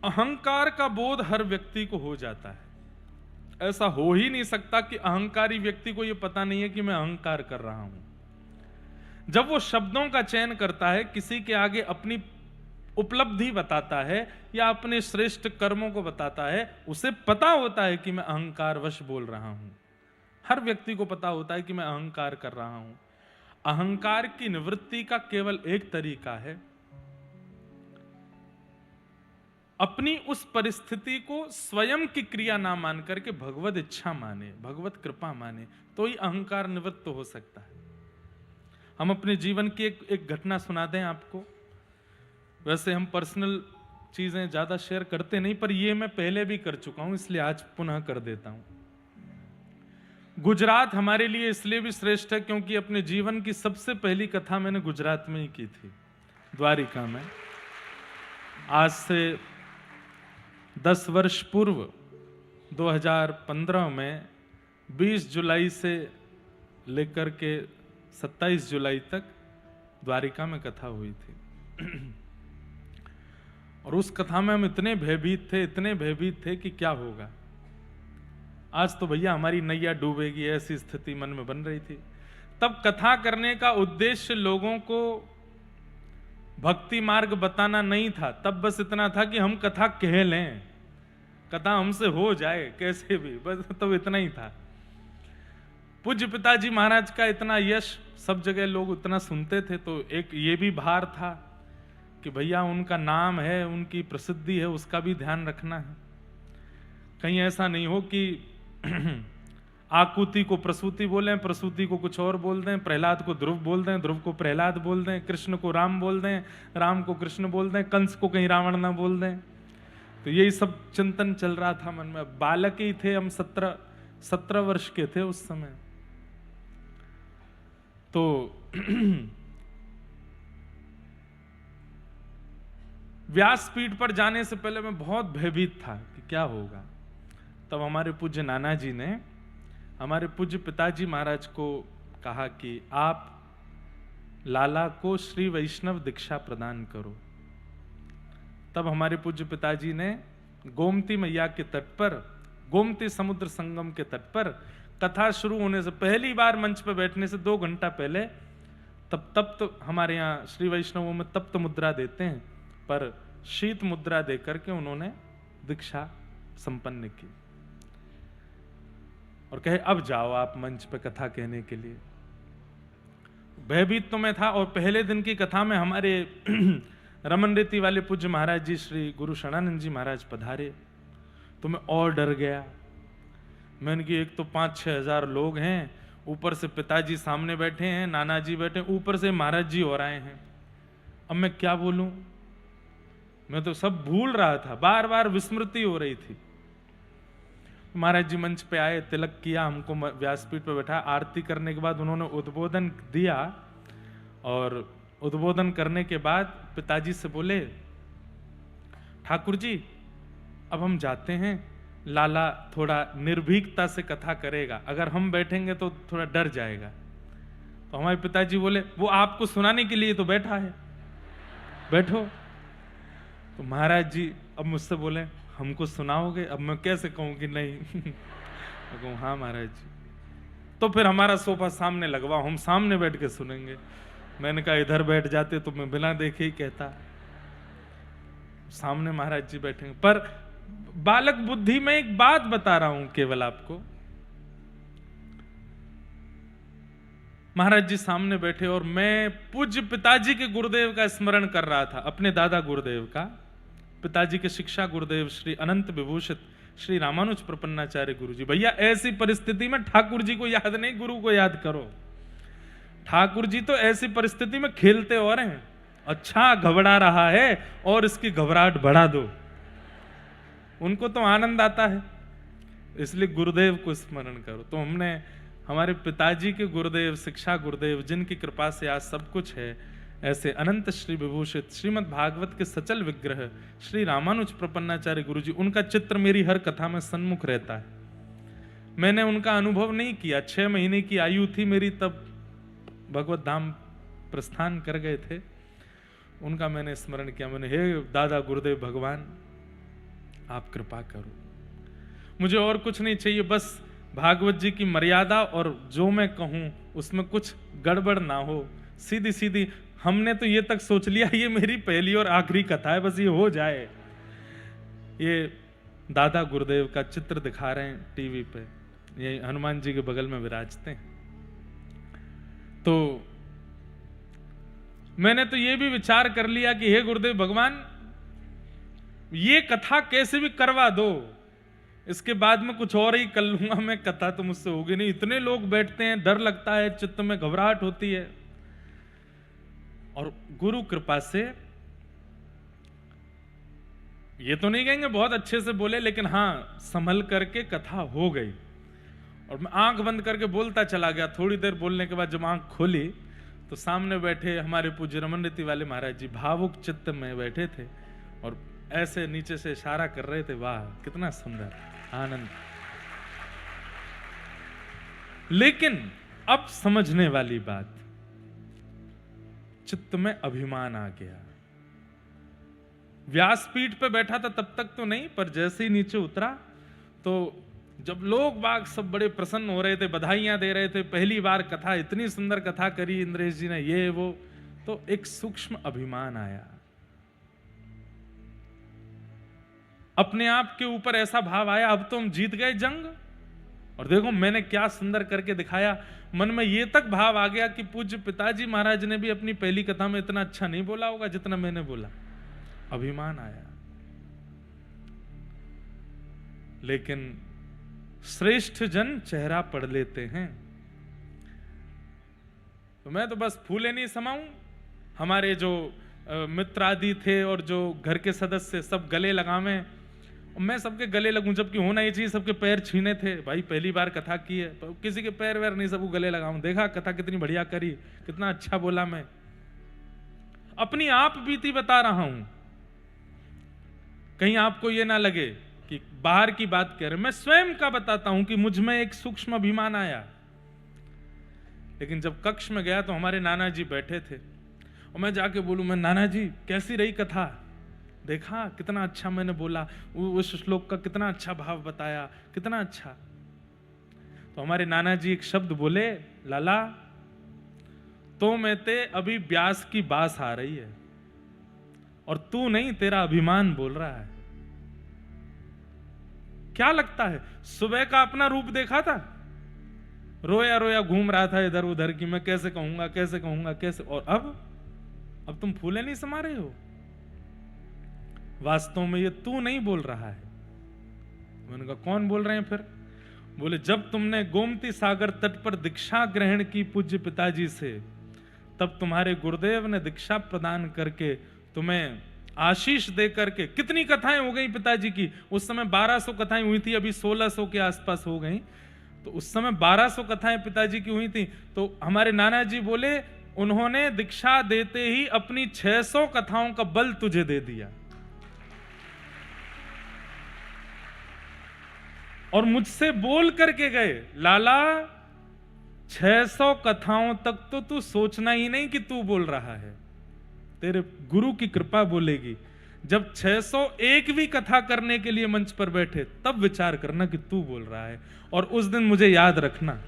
अहंकार का बोध हर व्यक्ति को हो जाता है। ऐसा हो ही नहीं सकता कि अहंकारी व्यक्ति को यह पता नहीं है कि मैं अहंकार कर रहा हूं। जब वो शब्दों का चयन करता है, किसी के आगे अपनी उपलब्धि बताता है या अपने श्रेष्ठ कर्मों को बताता है, उसे पता होता है कि मैं अहंकारवश बोल रहा हूं। हर व्यक्ति को पता होता है कि मैं अहंकार कर रहा हूं। अहंकार की निवृत्ति का केवल एक तरीका है, अपनी उस परिस्थिति को स्वयं की क्रिया ना मान करके भगवत इच्छा माने, भगवत कृपा माने, तो ही अहंकार निवृत्त हो सकता है। हम अपने जीवन की एक घटना सुना दें आपको। वैसे हम पर्सनल चीजें ज्यादा शेयर करते नहीं, पर ये मैं पहले भी कर चुका हूं, इसलिए आज पुनः कर देता हूं। गुजरात हमारे लिए इसलिए भी श्रेष्ठ है क्योंकि अपने जीवन की सबसे पहली कथा मैंने गुजरात में ही की थी, द्वारिका में। आज से 10 वर्ष पूर्व 2015 में 20 जुलाई से लेकर के 27 जुलाई तक द्वारिका में कथा हुई थी। और उस कथा में हम इतने भयभीत थे कि क्या होगा। आज तो भैया हमारी नैया डूबेगी, ऐसी स्थिति मन में बन रही थी। तब कथा करने का उद्देश्य लोगों को भक्ति मार्ग बताना नहीं था, तब बस इतना था कि हम कथा कह लें, कथा हमसे हो जाए कैसे भी, बस तब इतना ही था। पूज्य पिताजी महाराज का इतना यश सब जगह लोग उतना सुनते थे, तो एक ये भी भार था कि भैया उनका नाम है, उनकी प्रसिद्धि है, उसका भी ध्यान रखना है। कहीं ऐसा नहीं हो कि आकुति को प्रसूति बोलें, प्रसूति को कुछ और बोल दें, प्रहलाद को ध्रुव बोल दें, ध्रुव को प्रहलाद बोल दें, कृष्ण को राम बोल दें, राम को कृष्ण बोल दें, कंस को कहीं रावण ना बोल दें। तो यही सब चिंतन चल रहा था मन में। बालक ही थे हम, 17 वर्ष के थे उस समय। तो व्यासपीठ पर जाने से पहले मैं बहुत भयभीत था कि क्या होगा। तब हमारे पूज्य नाना जी ने हमारे पूज्य पिताजी महाराज को कहा कि आप लाला को श्री वैष्णव दीक्षा प्रदान करो। तब हमारे पूज्य पिताजी ने गोमती मैया के तट पर, गोमती समुद्र संगम के तट पर, कथा शुरू होने से पहली बार मंच पर बैठने से 2 घंटा पहले, तब तो हमारे यहाँ श्री वैष्णवों में तप्त मुद्रा देते हैं, पर शीत मुद्रा देकर के उन्होंने दीक्षा संपन्न की और कहे अब जाओ आप मंच पे कथा कहने के लिए। भयभीत तो मैं था। और पहले दिन की कथा में हमारे रमन रीति वाले पूज्य महाराज जी श्री गुरु शरणानंद जी महाराज पधारे, तो मैं और डर गया। मैंने कि एक तो 5-6 हजार लोग हैं, ऊपर से पिताजी सामने बैठे हैं, नाना जी बैठे, ऊपर से महाराज जी और आए हैं। अब मैं क्या बोलूं? मैं तो सब भूल रहा था, बार बार विस्मृति हो रही थी। महाराज जी मंच पे आए, तिलक किया, हमको व्यासपीठ पे बैठा, आरती करने के बाद उन्होंने उद्बोधन दिया और उद्बोधन करने के बाद पिताजी से बोले, ठाकुर जी अब हम जाते हैं, लाला थोड़ा निर्भीकता से कथा करेगा, अगर हम बैठेंगे तो थोड़ा डर जाएगा। तो हमारे पिताजी बोले, वो आपको सुनाने के लिए तो बैठा है, बैठो। तो महाराज जी अब मुझसे बोले, हमको सुनाओगे? अब मैं कैसे कहूं कि नहीं। मैं कहूं हाँ महाराज जी। तो फिर हमारा सोफा सामने लगवाओ, हम सामने बैठ के सुनेंगे। मैंने कहा इधर बैठ जाते तो मैं बिना देखे ही कहता। सामने महाराज जी बैठेंगे। पर बालक बुद्धि में एक बात बता रहा हूं केवल आपको। महाराज जी सामने बैठे और मैं पूज्य पिताजी के गुरुदेव का स्मरण कर रहा था, अपने दादा गुरुदेव का, पिताजी के शिक्षा गुरुदेव श्री अनंत विभूषित श्री रामानुज प्रपन्नाचार्य गुरु जी। भैया ऐसी परिस्थिति में ठाकुर जी को याद नहीं, गुरु को याद करो। ठाकुर जी तो ऐसी परिस्थिति में खेलते और हैं, अच्छा घबरा रहा है और इसकी घबराहट बढ़ा दो, उनको तो आनंद आता है, इसलिए गुरुदेव को स्मरण करो। तो हमने हमारे पिताजी के गुरुदेव, शिक्षा गुरुदेव, जिनकी कृपा से आज सब कुछ है, ऐसे अनंत श्री विभूषित श्रीमद् भागवत के सचल विग्रह श्री रामानुज प्रपन्नाचार्य गुरु जी, उनका चित्र मेरी हर कथा में सन्मुख रहता है। मैंने उनका अनुभव नहीं किया, 6 महीने की आयु थी मेरी, तब भगवत धाम प्रस्थान कर गए थे। उनका मैंने स्मरण किया, मैंने हे दादा गुरुदेव भगवान आप कृपा करो, मुझे और कुछ नहीं चाहिए, बस भागवत जी की मर्यादा और जो मैं कहूं उसमें कुछ गड़बड़ ना हो, सीधी सीधी। हमने तो ये तक सोच लिया ये मेरी पहली और आखिरी कथा है, बस ये हो जाए। ये दादा गुरुदेव का चित्र दिखा रहे हैं टीवी पे, ये हनुमान जी के बगल में विराजते हैं। तो मैंने तो ये भी विचार कर लिया कि हे गुरुदेव भगवान ये कथा कैसे भी करवा दो, इसके बाद में कुछ और ही कर लूंगा मैं, कथा तो मुझसे होगी नहीं। इतने लोग बैठते हैं, डर लगता है, चित्त में घबराहट होती है। और गुरु कृपा से ये तो नहीं कहेंगे बहुत अच्छे से बोले, लेकिन हाँ संभल करके कथा हो गई। और मैं आंख बंद करके बोलता चला गया। थोड़ी देर बोलने के बाद जब आंख खोली तो सामने बैठे हमारे पूज्य रमन रीति वाले महाराज जी भावुक चित्त में बैठे थे और ऐसे नीचे से इशारा कर रहे थे, वाह कितना सुंदर आनंद। लेकिन अब समझने वाली बात, चित्त में अभिमान आ गया। व्यासपीठ पे बैठा था तब तक तो नहीं, पर जैसे ही नीचे उतरा तो जब लोग बाग सब बड़े प्रसन्न हो रहे थे, बधाइयां दे रहे थे, पहली बार कथा, इतनी सुंदर कथा करी इंद्रेश जी ने, ये वो, तो एक सूक्ष्म अभिमान आया। अपने आप के ऊपर ऐसा भाव आया, अब तो हम जीत गए जंग और देखो मैंने क्या सुंदर करके दिखाया। मन में ये तक भाव आ गया कि पूज्य पिताजी महाराज ने भी अपनी पहली कथा में इतना अच्छा नहीं बोला होगा जितना मैंने बोला। अभिमान आया। लेकिन श्रेष्ठ जन चेहरा पढ़ लेते हैं। तो मैं तो बस फूले नहीं समाऊं। हमारे जो मित्र आदि थे और जो घर के सदस्य सब गले लगावें, मैं सबके गले लगूं, जबकि होना ये चाहिए सबके पैर छीने थे। भाई पहली बार कथा की है, किसी के पैर वैर नहीं, सबको गले लगाऊं। देखा कथा कितनी बढ़िया करी, कितना अच्छा बोला। मैं अपनी आप बीती बता रहा हूं, कहीं आपको ये ना लगे कि बाहर की बात कह रहे। मैं स्वयं का बताता हूं कि मुझ में एक सूक्ष्म अभिमान आया। लेकिन जब कक्ष में गया तो हमारे नाना जी बैठे थे और मैं जाके बोलूं, मैं नाना जी कैसी रही कथा, देखा कितना अच्छा मैंने बोला, उस श्लोक का कितना अच्छा भाव बताया, कितना अच्छा। तो हमारे नाना जी एक शब्द बोले, लाला तो मैं ते अभी ब्यास की बास आ रही है और तू नहीं, तेरा अभिमान बोल रहा है। क्या लगता है सुबह का अपना रूप देखा था, रोया रोया घूम रहा था इधर उधर की मैं कैसे कहूंगा कैसे कहूंगा कैसे, और अब तुम फूले नहीं समा रहे हो। वास्तव में ये तू नहीं बोल रहा है। मैंने कहा कौन बोल रहे हैं फिर? बोले जब तुमने गोमती सागर तट पर दीक्षा ग्रहण की पूज्य पिताजी से, तब तुम्हारे गुरुदेव ने दीक्षा प्रदान करके तुम्हें आशीष दे करके, कितनी कथाएं हो गई पिताजी की। उस समय 1200 कथाएं हुई थी, अभी 1600 के आसपास हो गई। तो उस समय 1200 कथाएं पिताजी की हुई थी। तो हमारे नाना जी बोले उन्होंने दीक्षा देते ही अपनी 600 कथाओं का बल तुझे दे दिया। और मुझसे बोल करके गए, लाला 600 कथाओं तक तो तू सोचना ही नहीं कि तू बोल रहा है, तेरे गुरु की कृपा बोलेगी। जब 601वीं कथा करने के लिए मंच पर बैठे तब विचार करना कि तू बोल रहा है। और उस दिन मुझे याद रखना,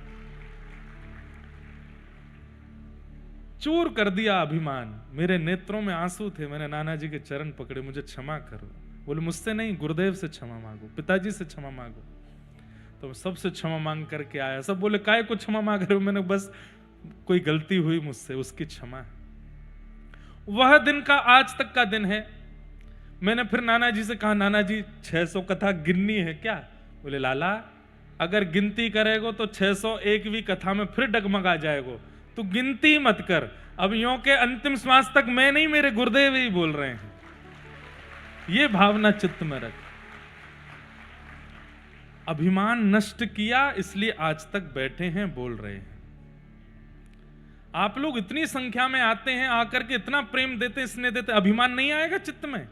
चूर कर दिया अभिमान। मेरे नेत्रों में आंसू थे, मैंने नाना जी के चरण पकड़े, मुझे क्षमा करो। बोले मुझसे नहीं, गुरुदेव से क्षमा मांगो, पिताजी से क्षमा मांगो। तो सबसे क्षमा मांग करके आया। सब बोले काय को क्षमा मांग रहे हो? मैंने बस कोई गलती हुई मुझसे, उसकी क्षमा है। वह दिन का आज तक का दिन है। मैंने फिर नाना जी से कहा, नाना जी 600 कथा गिननी है क्या? बोले लाला अगर गिनती करेगो तो 601वीं कथा में फिर डगमगा जाएगो, तू गिनती मत कर। अब यों के अंतिम श्वास तक मैं नहीं, मेरे गुरुदेव ही बोल रहे हैं। ये भावना चित्त में रख। अभिमान नष्ट किया, इसलिए आज तक बैठे हैं, बोल रहे हैं। आप लोग इतनी संख्या में आते हैं, आकर के इतना प्रेम देते, स्नेह देते, अभिमान नहीं आएगा चित्त में?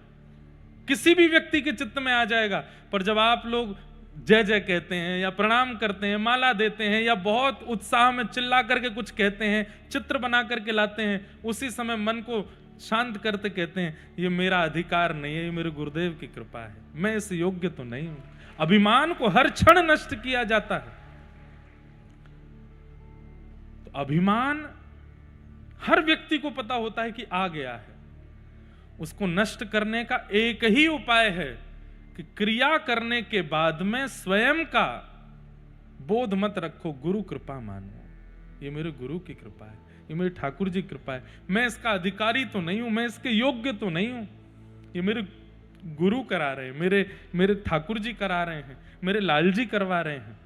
किसी भी व्यक्ति के चित्त में आ जाएगा। पर जब आप लोग जय जय कहते हैं या प्रणाम करते हैं, माला देते हैं या बहुत उत्साह में चिल्ला करके कुछ कहते हैं, चित्र बना करके लाते हैं, उसी समय मन को शांत करते कहते हैं ये मेरा अधिकार नहीं है, ये मेरे गुरुदेव की कृपा है, मैं इस योग्य तो नहीं हूं। अभिमान को हर क्षण नष्ट किया जाता है। तो अभिमान हर व्यक्ति को पता होता है कि आ गया है। उसको नष्ट करने का एक ही उपाय है कि क्रिया करने के बाद में स्वयं का बोध मत रखो, गुरु कृपा मानो। ये मेरे गुरु की कृपा है, ये मेरे ठाकुर जी की कृपा है, मैं इसका अधिकारी तो नहीं हूं, मैं इसके योग्य तो नहीं हूं, ये मेरे गुरु करा रहे हैं, मेरे ठाकुर जी करा रहे हैं, मेरे लाल जी करवा रहे हैं।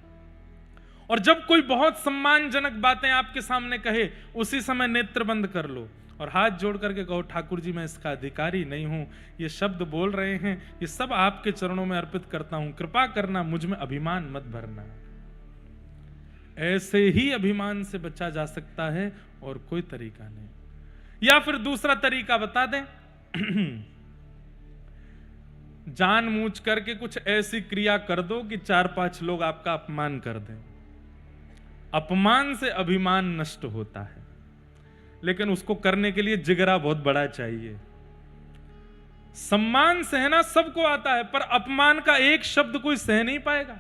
और जब कोई बहुत सम्मानजनक बातें आपके सामने कहे, उसी समय नेत्र बंद कर लो और हाथ जोड़ करके कहो, ठाकुर जी मैं इसका अधिकारी नहीं हूं, ये शब्द बोल रहे हैं, ये सब आपके चरणों में अर्पित करता हूं, कृपा करना, मुझ में अभिमान मत भरना। ऐसे ही अभिमान से बचा जा सकता है और कोई तरीका नहीं। या फिर दूसरा तरीका बता दें, जानबूझ करके कुछ ऐसी क्रिया कर दो कि 4-5 लोग आपका अपमान कर दें। अपमान से अभिमान नष्ट होता है, लेकिन उसको करने के लिए जिगरा बहुत बड़ा चाहिए। सम्मान सहना सबको आता है, पर अपमान का एक शब्द कोई सह नहीं पाएगा।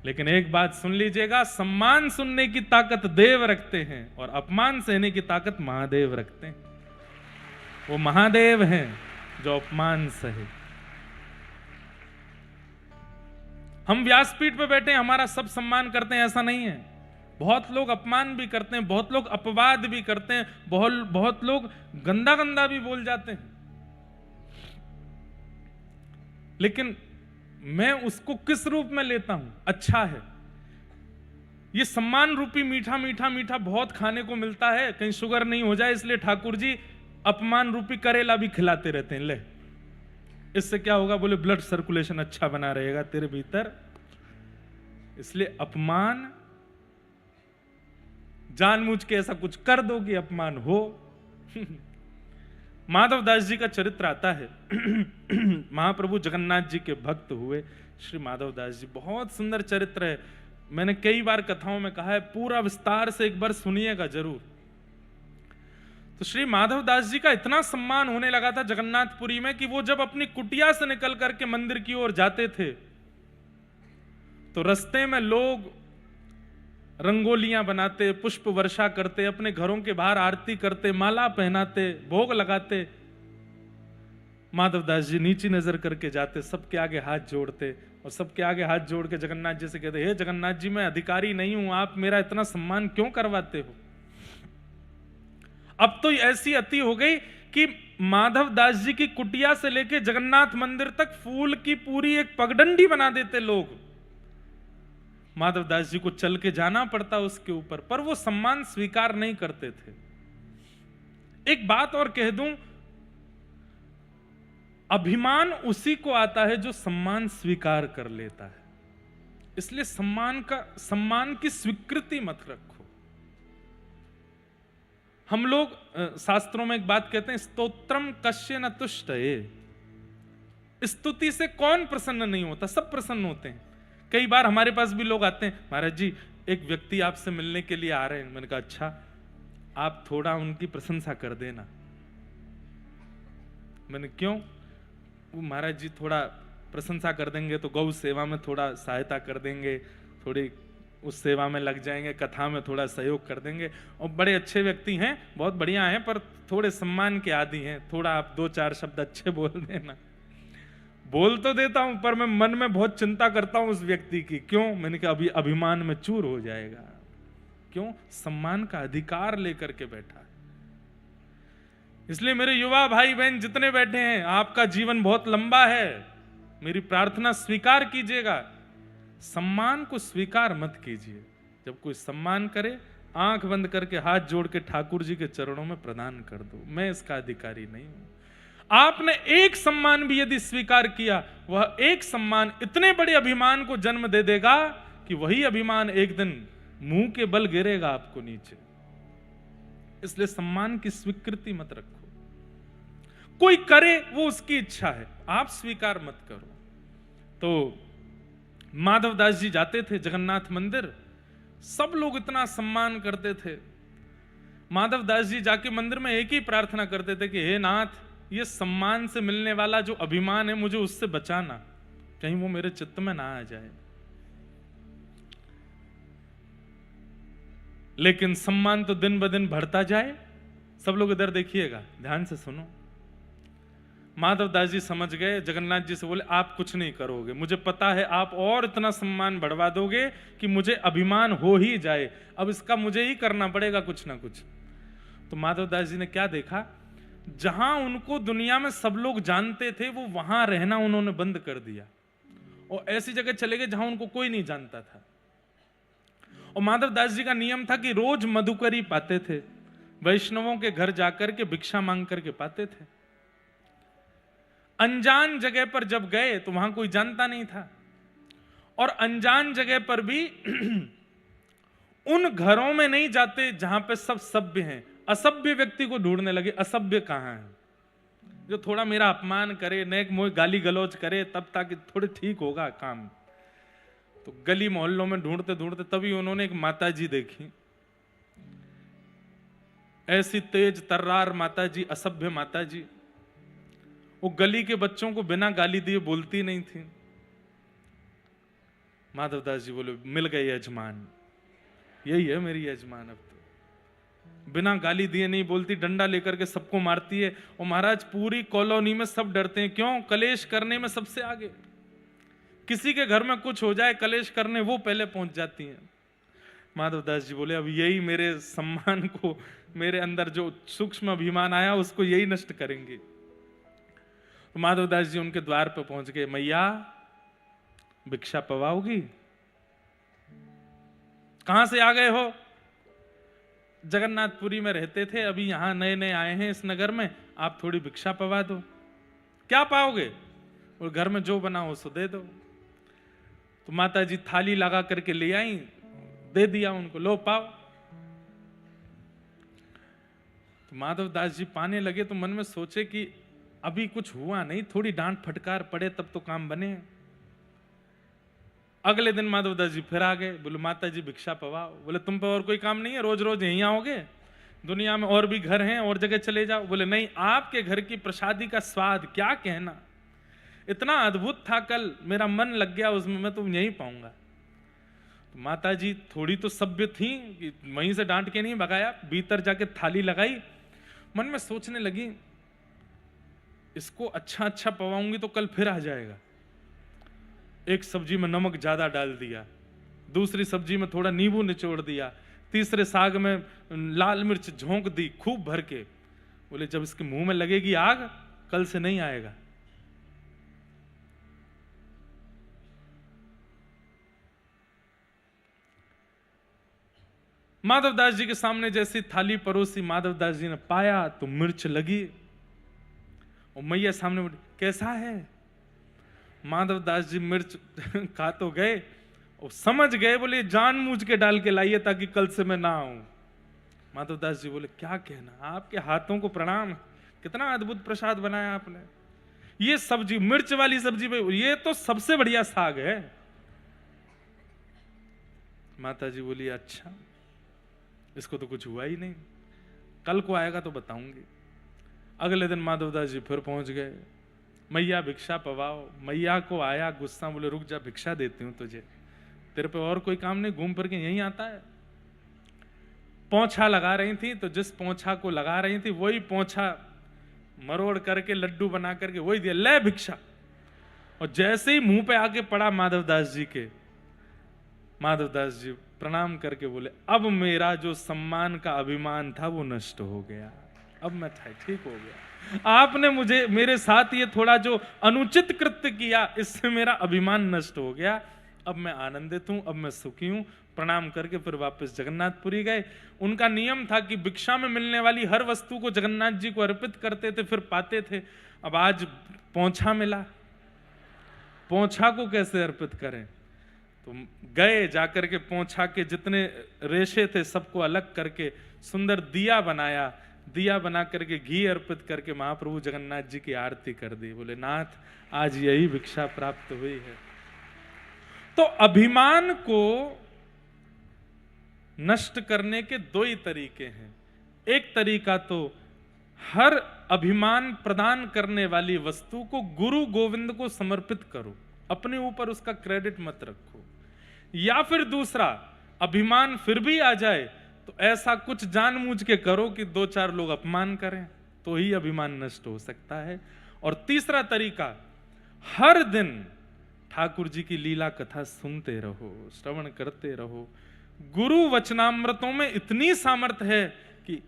लेकिन एक बात सुन लीजिएगा, सम्मान सुनने की ताकत देव रखते हैं और अपमान सहने की ताकत महादेव रखते हैं। वो महादेव हैं जो अपमान सहे। हम व्यासपीठ पे बैठे हैं, हमारा सब सम्मान करते हैं, ऐसा नहीं है। बहुत लोग अपमान भी करते हैं, बहुत लोग अपवाद भी करते हैं, बहुत लोग गंदा गंदा भी बोल जाते हैं, लेकिन मैं उसको किस रूप में लेता हूं? अच्छा है। ये सम्मान रूपी मीठा मीठा मीठा बहुत खाने को मिलता है, कहीं शुगर नहीं हो जाए, इसलिए ठाकुर जी अपमान रूपी करेला भी खिलाते रहते हैं। ले, इससे क्या होगा? बोले ब्लड सर्कुलेशन अच्छा बना रहेगा तेरे भीतर। इसलिए अपमान, जानबूझ के ऐसा कुछ कर दो कि अपमान हो। माधवदास जी का चरित्र आता है। महाप्रभु जगन्नाथ जी के भक्त हुए श्री माधवदास जी, बहुत सुंदर चरित्र है। मैंने कई बार कथाओं में कहा है, पूरा विस्तार से एक बार सुनिएगा जरूर। तो श्री माधवदास जी का इतना सम्मान होने लगा था जगन्नाथपुरी में कि वो जब अपनी कुटिया से निकल करके मंदिर की ओर जाते थे तो रास्ते में लोग रंगोलियां बनाते, पुष्प वर्षा करते, अपने घरों के बाहर आरती करते, माला पहनाते, भोग लगाते। माधवदास जी नीची नजर करके जाते, सबके आगे हाथ जोड़ते और सबके आगे हाथ जोड़ के जगन्नाथ जी से कहते, हे जगन्नाथ जी, मैं अधिकारी नहीं हूं, आप मेरा इतना सम्मान क्यों करवाते हो? अब तो ऐसी अति हो गई कि माधवदास जी की कुटिया से लेके जगन्नाथ मंदिर तक फूल की पूरी एक पगडंडी बना देते लोग। माधवदास जी को चल के जाना पड़ता उसके ऊपर, पर वो सम्मान स्वीकार नहीं करते थे। एक बात और कह दूं, अभिमान उसी को आता है जो सम्मान स्वीकार कर लेता है। इसलिए सम्मान की स्वीकृति मत रखो। हम लोग शास्त्रों में एक बात कहते हैं, स्तोत्रम कश्य न तुष्टये। स्तुति से कौन प्रसन्न नहीं होता? सब प्रसन्न होते हैं। कई बार हमारे पास भी लोग आते हैं, महाराज जी एक व्यक्ति आपसे मिलने के लिए आ रहे हैं। मैंने कहा अच्छा, आप थोड़ा उनकी प्रशंसा कर देना। मैंने क्यों? वो महाराज जी थोड़ा प्रशंसा कर देंगे तो गौ सेवा में थोड़ा सहायता कर देंगे, थोड़ी उस सेवा में लग जाएंगे, कथा में थोड़ा सहयोग कर देंगे, और बड़े अच्छे व्यक्ति हैं, बहुत बढ़िया हैं, पर थोड़े सम्मान के आदी हैं, थोड़ा आप 2-4 शब्द अच्छे बोल देना। बोल तो देता हूं, पर मैं मन में बहुत चिंता करता हूं उस व्यक्ति की। क्यों? मैंने कहा अभी अभिमान में चूर हो जाएगा। क्यों? सम्मान का अधिकार लेकर के बैठा है। इसलिए मेरे युवा भाई बहन जितने बैठे हैं, आपका जीवन बहुत लंबा है, मेरी प्रार्थना स्वीकार कीजिएगा। सम्मान को स्वीकार मत कीजिए। जब कोई सम्मान करे, आंख बंद करके हाथ जोड़ के ठाकुर जी के चरणों में प्रदान कर दो, मैं इसका अधिकारी नहीं हूं। आपने एक सम्मान भी यदि स्वीकार किया, वह एक सम्मान इतने बड़े अभिमान को जन्म दे देगा कि वही अभिमान एक दिन मुंह के बल गिरेगा आपको नीचे। इसलिए सम्मान की स्वीकृति मत रखो। कोई करे वो उसकी इच्छा है, आप स्वीकार मत करो। तो माधवदास जी जाते थे जगन्नाथ मंदिर, सब लोग इतना सम्मान करते थे। माधवदास जी जाके मंदिर में एक ही प्रार्थना करते थे कि हे नाथ, ये सम्मान से मिलने वाला जो अभिमान है, मुझे उससे बचाना, कहीं वो मेरे चित्त में ना आ जाए। लेकिन सम्मान तो दिन ब दिन बढ़ता जाए। सब लोग इधर देखिएगा, ध्यान से सुनो। माधवदास जी समझ गए, जगन्नाथ जी से बोले आप कुछ नहीं करोगे, मुझे पता है आप और इतना सम्मान बढ़वा दोगे कि मुझे अभिमान हो ही जाए, अब इसका मुझे ही करना पड़ेगा कुछ ना कुछ। तो माधवदास जी ने क्या देखा, जहां उनको दुनिया में सब लोग जानते थे, वो वहां रहना उन्होंने बंद कर दिया और ऐसी जगह चले गए जहां उनको कोई नहीं जानता था। और माधवदास जी का नियम था कि रोज मधुकरी पाते थे, वैष्णवों के घर जाकर के भिक्षा मांग करके पाते थे। अनजान जगह पर जब गए तो वहां कोई जानता नहीं था, और अनजान जगह पर भी उन घरों में नहीं जाते जहां पे सब सभ्य हैं। असभ्य व्यक्ति को ढूंढने लगे, असभ्य कहां है, जो थोड़ा मेरा अपमान करे, नेक मोह गाली गलौज करे, तब ताकि थोड़े ठीक होगा काम। तो गली मोहल्लों में ढूंढते ढूंढते तभी उन्होंने एक माता जी देखी, ऐसी तेज तर्रार माता जी, असभ्य माता जी। वो गली के बच्चों को बिना गाली दिए बोलती नहीं थी। माधवदास जी बोले मिल गए यजमान, यही है मेरी यजमान। अब तो बिना गाली दिए नहीं बोलती, डंडा लेकर के सबको मारती है। और महाराज पूरी कॉलोनी में सब डरते हैं। क्यों? कलेश करने में सबसे आगे। किसी के घर में कुछ हो जाए कलेश करने, वो पहले पहुंच जाती हैं। माधवदास जी बोले अब यही मेरे सम्मान को, मेरे अंदर जो सूक्ष्म अभिमान आया उसको यही नष्ट करेंगे। तो माधवदास जी उनके द्वार पर पहुंच गए। मैया भिक्षा पवाओगी? कहां से आ गए हो? जगन्नाथपुरी में रहते थे, अभी यहां नए नए आए हैं इस नगर में, आप थोड़ी भिक्षा पवा दो। क्या पाओगे? और घर में जो बना हो सो दे दो। तो माता जी थाली लगा करके ले आई, दे दिया उनको, लो पाओ। तो माधवदास जी पाने लगे तो मन में सोचे कि अभी कुछ हुआ नहीं, थोड़ी डांट फटकार पड़े तब तो काम बने। अगले दिन माधवदास जी फिर आ गए, बोले माता जी भिक्षा पवाओ। बोले तुम पे और कोई काम नहीं है, रोज रोज यहीं आओगे? दुनिया में और भी घर हैं, और जगह चले जाओ। बोले नहीं, आपके घर की प्रसादी का स्वाद क्या कहना, इतना अद्भुत था, कल मेरा मन लग गया उसमें, मैं तो यहीं पाऊंगा। तो माता जी थोड़ी तो सभ्य थी कि वहीं से डांट के नहीं भगाया, भीतर जाके थाली लगाई। मन में सोचने लगी इसको अच्छा अच्छा पवाऊंगी तो कल फिर आ जाएगा। एक सब्जी में नमक ज्यादा डाल दिया, दूसरी सब्जी में थोड़ा नींबू निचोड़ दिया, तीसरे साग में लाल मिर्च झोंक दी खूब भर के। बोले जब इसके मुंह में लगेगी आग, कल से नहीं आएगा। माधवदास जी के सामने जैसी थाली परोसी, माधवदास जी ने पाया तो मिर्च लगी। और मैया सामने बोली कैसा है? माधवदास जी मिर्च खा तो गए और समझ गए, बोले जानबूझ के डाल के लाइए ताकि कल से मैं ना आऊं। माधवदास जी बोले क्या कहना, आपके हाथों को प्रणाम, कितना अद्भुत प्रसाद बनाया आपने। ये सब्जी, मिर्च वाली सब्जी, ये तो सबसे बढ़िया साग है। माता जी बोली अच्छा, इसको तो कुछ हुआ ही नहीं, कल को आएगा तो बताऊंगी। अगले दिन माधवदास जी फिर पहुंच गए, मैया भिक्षा पवाओ। मैया को आया गुस्सा, बोले रुक जा भिक्षा देती हूं तुझे, तेरे पे और कोई काम नहीं, घूम फिर के यहीं आता है। पोंछा लगा रही थी तो जिस पोंछा को लगा रही थी वही पोंछा मरोड़ करके लड्डू बना करके वही दिया, ले भिक्षा। और जैसे ही मुंह पे आके पड़ा माधवदास जी के, माधवदास जी प्रणाम करके बोले अब मेरा जो सम्मान का अभिमान था वो नष्ट हो गया, अब मैं ठीक हो गया। आपने मुझे, मेरे साथ ये थोड़ा जो अनुचित कृत्य किया, इससे मेरा अभिमान नष्ट हो गया, अब मैं आनंदित हूं, अब मैं सुखी हूं। प्रणाम करके फिर वापस जगन्नाथपुरी गए। उनका नियम था कि भिक्षा में मिलने वाली हर वस्तु को जगन्नाथ जी को अर्पित करते थे, फिर पाते थे। अब आज पोंछा मिला, पोंछा को कैसे अर्पित करें? तो गए, जाकर के पोंछा के जितने रेशे थे सबको अलग करके सुंदर दिया बनाया, दिया बना करके घी अर्पित करके महाप्रभु जगन्नाथ जी की आरती कर दी। बोले नाथ आज यही भिक्षा प्राप्त हुई है। तो अभिमान को नष्ट करने के दो ही तरीके हैं। एक तरीका तो हर अभिमान प्रदान करने वाली वस्तु को गुरु गोविंद को समर्पित करो, अपने ऊपर उसका क्रेडिट मत रखो। या फिर दूसरा, अभिमान फिर भी आ जाए तो ऐसा कुछ जानबूझ के करो कि दो चार लोग अपमान करें, तो ही अभिमान नष्ट हो सकता है। और तीसरा तरीका, हर दिन ठाकुर जी की लीला कथा सुनते रहो, श्रवण करते रहो। गुरु वचनामृतों में इतनी सामर्थ्य है कि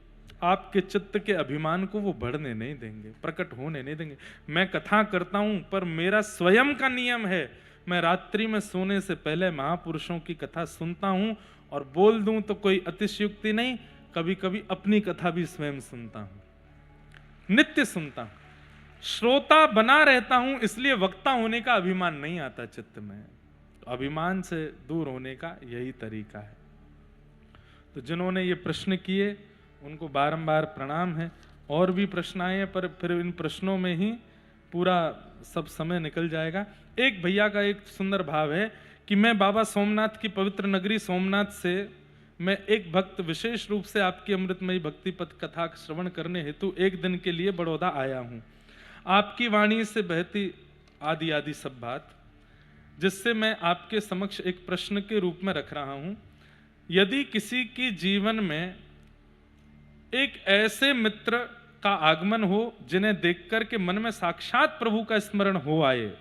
आपके चित्त के अभिमान को वो बढ़ने नहीं देंगे, प्रकट होने नहीं देंगे। मैं कथा करता हूं पर मेरा स्वयं का नियम है, मैं रात्रि में सोने से पहले महापुरुषों की कथा सुनता हूं, और बोल दूं तो कोई अतिशयोक्ति नहीं, कभी कभी अपनी कथा भी स्वयं सुनता हूं, नित्य सुनता हूं, श्रोता बना रहता हूं, इसलिए वक्ता होने का अभिमान नहीं आता चित्त में। तो अभिमान से दूर होने का यही तरीका है। तो जिन्होंने ये प्रश्न किए उनको बारंबार प्रणाम है। और भी प्रश्न आए हैं पर फिर इन प्रश्नों में ही पूरा सब समय निकल जाएगा। एक भैया का एक सुंदर भाव है कि मैं बाबा सोमनाथ की पवित्र नगरी सोमनाथ से मैं एक भक्त विशेष रूप से आपकी अमृतमयी भक्ति पथ कथा श्रवण करने हेतु एक दिन के लिए बड़ौदा आया हूं। आपकी वाणी से बहती आदि आदि सब बात, जिससे मैं आपके समक्ष एक प्रश्न के रूप में रख रहा हूं। यदि किसी की जीवन में एक ऐसे मित्र का आगमन हो जिन्हें देखकर के मन में साक्षात प्रभु का स्मरण हो आए,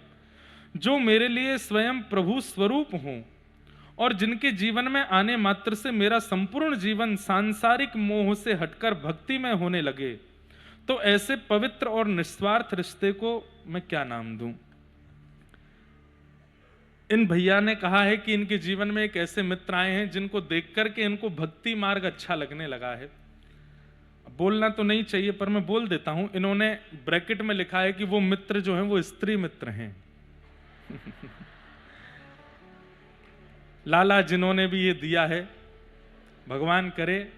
जो मेरे लिए स्वयं प्रभु स्वरूप हों और जिनके जीवन में आने मात्र से मेरा संपूर्ण जीवन सांसारिक मोह से हटकर भक्ति में होने लगे, तो ऐसे पवित्र और निस्वार्थ रिश्ते को मैं क्या नाम दूं? इन भैया ने कहा है कि इनके जीवन में एक ऐसे मित्र आए हैं जिनको देख करके इनको भक्ति मार्ग अच्छा लगने लगा है। बोलना तो नहीं चाहिए पर मैं बोल देता हूं। इन्होंने ब्रैकेट में लिखा है कि वो मित्र जो हैं वो स्त्री मित्र हैं। लाला जिन्होंने भी ये दिया है, भगवान करे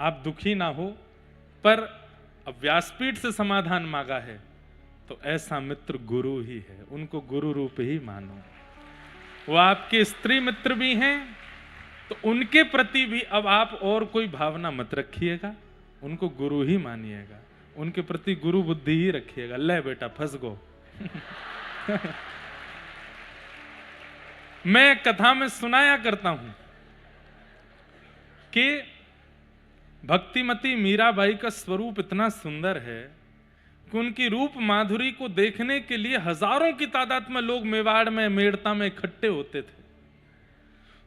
आप दुखी ना हो, पर अब व्यासपीठ से समाधान मांगा है तो ऐसा मित्र गुरु ही है, उनको गुरु रूप ही मानो। वो आपके स्त्री मित्र भी हैं तो उनके प्रति भी अब आप और कोई भावना मत रखिएगा, उनको गुरु ही मानिएगा, उनके प्रति गुरु बुद्धि ही रखिएगा। ले बेटा फंस गो। मैं कथा में सुनाया करता हूं कि भक्तिमती मीराबाई का स्वरूप इतना सुंदर है कि उनकी रूप माधुरी को देखने के लिए हजारों की तादाद में लोग मेवाड़ में, मेड़ता में इकट्ठे होते थे।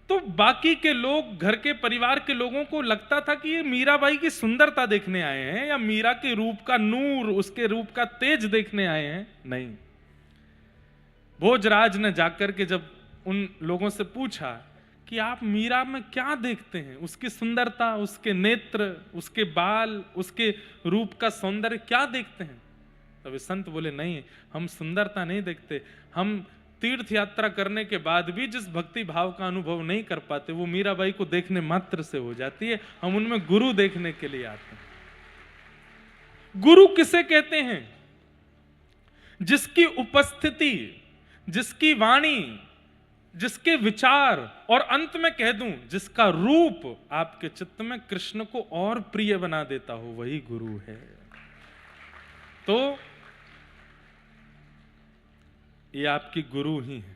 तो बाकी के लोग, घर के परिवार के लोगों को लगता था कि ये मीराबाई की सुंदरता देखने आए हैं या मीरा के रूप का नूर, उसके रूप का तेज देखने आए हैं। नहीं, भोजराज ने जाकर के जब उन लोगों से पूछा कि आप मीरा में क्या देखते हैं, उसकी सुंदरता, उसके नेत्र, उसके बाल, उसके रूप का सौंदर्य क्या देखते हैं, तब संत बोले नहीं, हम सुंदरता नहीं देखते, हम तीर्थ यात्रा करने के बाद भी जिस भक्ति भाव का अनुभव नहीं कर पाते वो मीराबाई को देखने मात्र से हो जाती है। हम उनमें गुरु देखने के लिए आते हैं। गुरु किसे कहते हैं? जिसकी उपस्थिति, जिसकी वाणी, जिसके विचार और अंत में कह दूं जिसका रूप आपके चित्त में कृष्ण को और प्रिय बना देता हो, वही गुरु है। तो ये आपकी गुरु ही है,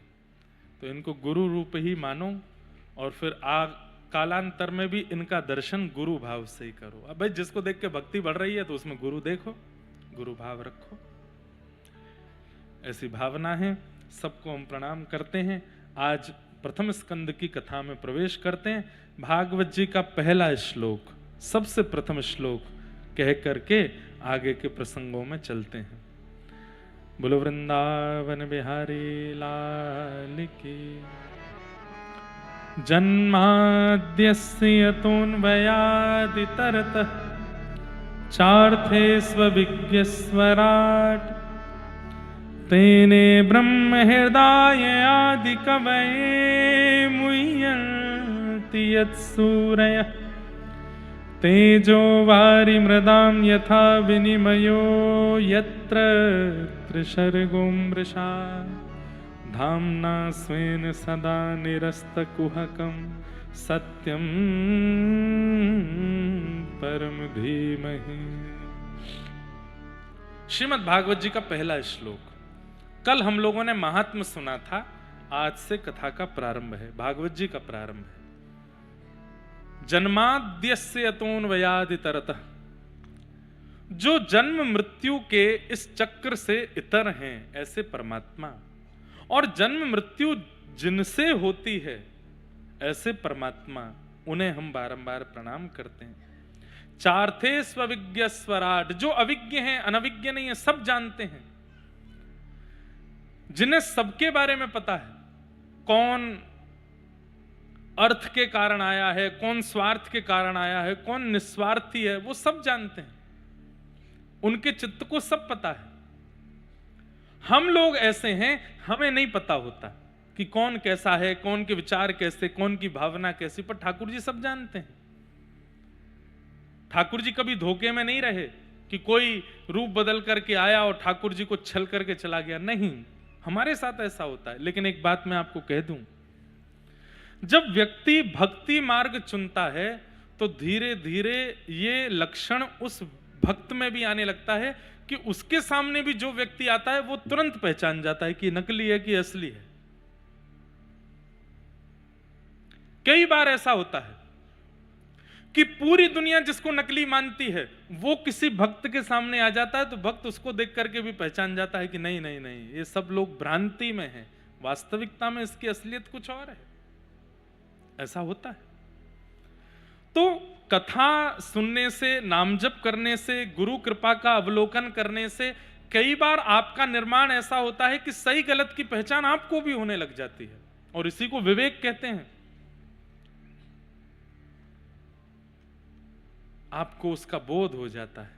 तो इनको गुरु रूप ही मानो और फिर कालांतर में भी इनका दर्शन गुरु भाव से ही करो। अब भाई जिसको देख के भक्ति बढ़ रही है तो उसमें गुरु देखो, गुरु भाव रखो, ऐसी भावना है। सबको हम प्रणाम करते हैं। आज प्रथम स्कंद की कथा में प्रवेश करते हैं। भागवत जी का पहला श्लोक, सबसे प्रथम श्लोक कह करके आगे के प्रसंगों में चलते हैं। बोलो वृंदावन बिहारी लाल की। जन्माद्यस्य यतोऽन्वयादितरतः चार्थे स्वविज्ञस्वराट् तेने ब्रह्म हृदय आदि कवये मुह्यन्ति यत्सूरयः तेजो वारि मृदां यथा विनिमयो यत्र त्रिसर्गो मृषा धाम्ना स्वेन सदा निरस्तकुहकं सत्यं परम धीमहि। श्रीमद् भागवत जी का पहला श्लोक। कल हम लोगों ने महात्म्य सुना था, आज से कथा का प्रारंभ है, भागवत जी का प्रारंभ है। जन्माद्यस्य यतोऽन्वयादितरतः, जो जन्म मृत्यु के इस चक्र से इतर हैं ऐसे परमात्मा, और जन्म मृत्यु जिनसे होती है ऐसे परमात्मा, उन्हें हम बारंबार प्रणाम करते हैं। चार्थे स्वविज्ञ स्वराट, जो अविज्ञ हैं, अनविज्ञ नहीं है, सब जानते हैं, जिन्हें सबके बारे में पता है, कौन अर्थ के कारण आया है, कौन स्वार्थ के कारण आया है, कौन निस्वार्थी है, वो सब जानते हैं, उनके चित्त को सब पता है। हम लोग ऐसे हैं, हमें नहीं पता होता कि कौन कैसा है, कौन के विचार कैसे, कौन की भावना कैसी, पर ठाकुर जी सब जानते हैं। ठाकुर जी कभी धोखे में नहीं रहे कि कोई रूप बदल करके आया और ठाकुर जी को छल करके चला गया, नहीं, हमारे साथ ऐसा होता है। लेकिन एक बात मैं आपको कह दूं, जब व्यक्ति भक्ति मार्ग चुनता है तो धीरे धीरे ये लक्षण उस भक्त में भी आने लगता है कि उसके सामने भी जो व्यक्ति आता है वो तुरंत पहचान जाता है कि नकली है कि असली है। कई बार ऐसा होता है कि पूरी दुनिया जिसको नकली मानती है वो किसी भक्त के सामने आ जाता है तो भक्त उसको देख करके भी पहचान जाता है कि नहीं नहीं नहीं, ये सब लोग भ्रांति में हैं, वास्तविकता में इसकी असलियत कुछ और है। ऐसा होता है। तो कथा सुनने से, नाम जप करने से, गुरु कृपा का अवलोकन करने से कई बार आपका निर्माण ऐसा होता है कि सही गलत की पहचान आपको भी होने लग जाती है, और इसी को विवेक कहते हैं। आपको उसका बोध हो जाता है।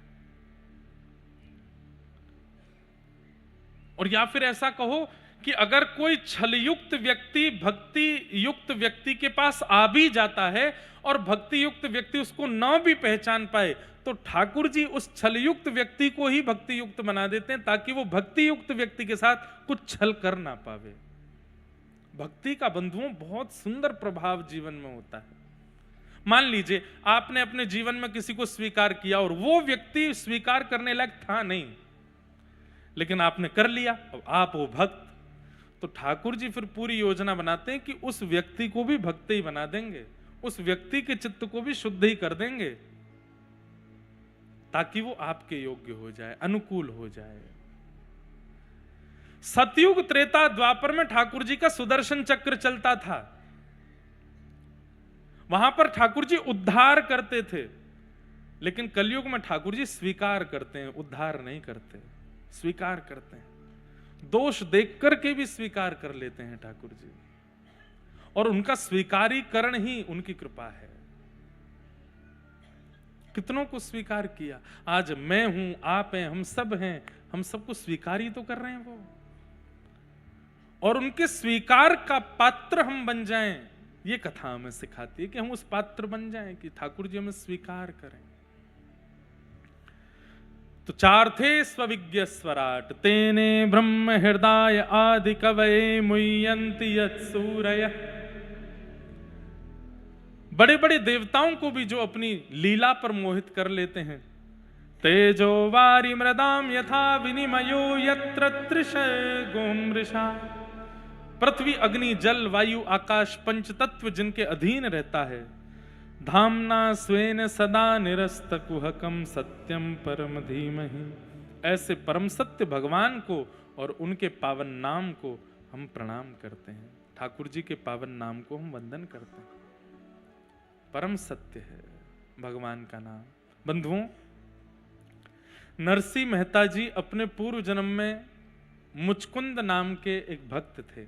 और या फिर ऐसा कहो कि अगर कोई छल युक्त व्यक्ति भक्ति युक्त व्यक्ति के पास आ भी जाता है और भक्ति युक्त व्यक्ति उसको न भी पहचान पाए, तो ठाकुर जी उस छल युक्त व्यक्ति को ही भक्ति युक्त बना देते हैं, ताकि वो भक्ति युक्त व्यक्ति के साथ कुछ छल कर ना पावे। भक्ति का बंधुओं बहुत सुंदर प्रभाव जीवन में होता है। मान लीजिए आपने अपने जीवन में किसी को स्वीकार किया और वो व्यक्ति स्वीकार करने लायक था नहीं, लेकिन आपने कर लिया, अब आप हो भक्त, तो ठाकुर जी फिर पूरी योजना बनाते हैं कि उस व्यक्ति को भी भक्त ही बना देंगे, उस व्यक्ति के चित्त को भी शुद्ध ही कर देंगे, ताकि वो आपके योग्य हो जाए, अनुकूल हो जाए। सतयुग त्रेता द्वापर में ठाकुर जी का सुदर्शन चक्र चलता था। वहां पर ठाकुर जी उद्धार करते थे, लेकिन कलयुग में ठाकुर जी स्वीकार करते हैं, उद्धार नहीं करते, स्वीकार करते हैं। दोष देख करके भी स्वीकार कर लेते हैं ठाकुर जी, और उनका स्वीकारीकरण ही उनकी कृपा है। कितनों को स्वीकार किया। आज मैं हूं, आप हैं, हम सब हैं, हम सबको स्वीकार ही तो कर रहे हैं वो, और उनके स्वीकार का पात्र हम बन जाएं। ये कथा हमें सिखाती है कि हम उस पात्र बन जाएं कि ठाकुर जी हमें स्वीकार करें। तो चार थे स्वविज्ञ स्वराट, तेने ब्रह्म हृदय आदि कवये मुह्यन्ति यत्सूरयः। बड़े बड़े देवताओं को भी जो अपनी लीला पर मोहित कर लेते हैं। तेजो वारी मृदाम यथा विनिमयो यत्र त्रिशगो मृषा। पृथ्वी अग्नि जल वायु आकाश पंच तत्व जिनके अधीन रहता है। धामना स्वेन सदा निरस्त कुहकम सत्यम परम धीमहि। ऐसे परम सत्य भगवान को और उनके पावन नाम को हम प्रणाम करते हैं। ठाकुर जी के पावन नाम को हम वंदन करते हैं। परम सत्य है भगवान का नाम। बंधुओं, नरसिंह मेहता जी अपने पूर्व जन्म में मुचकुंद नाम के एक भक्त थे।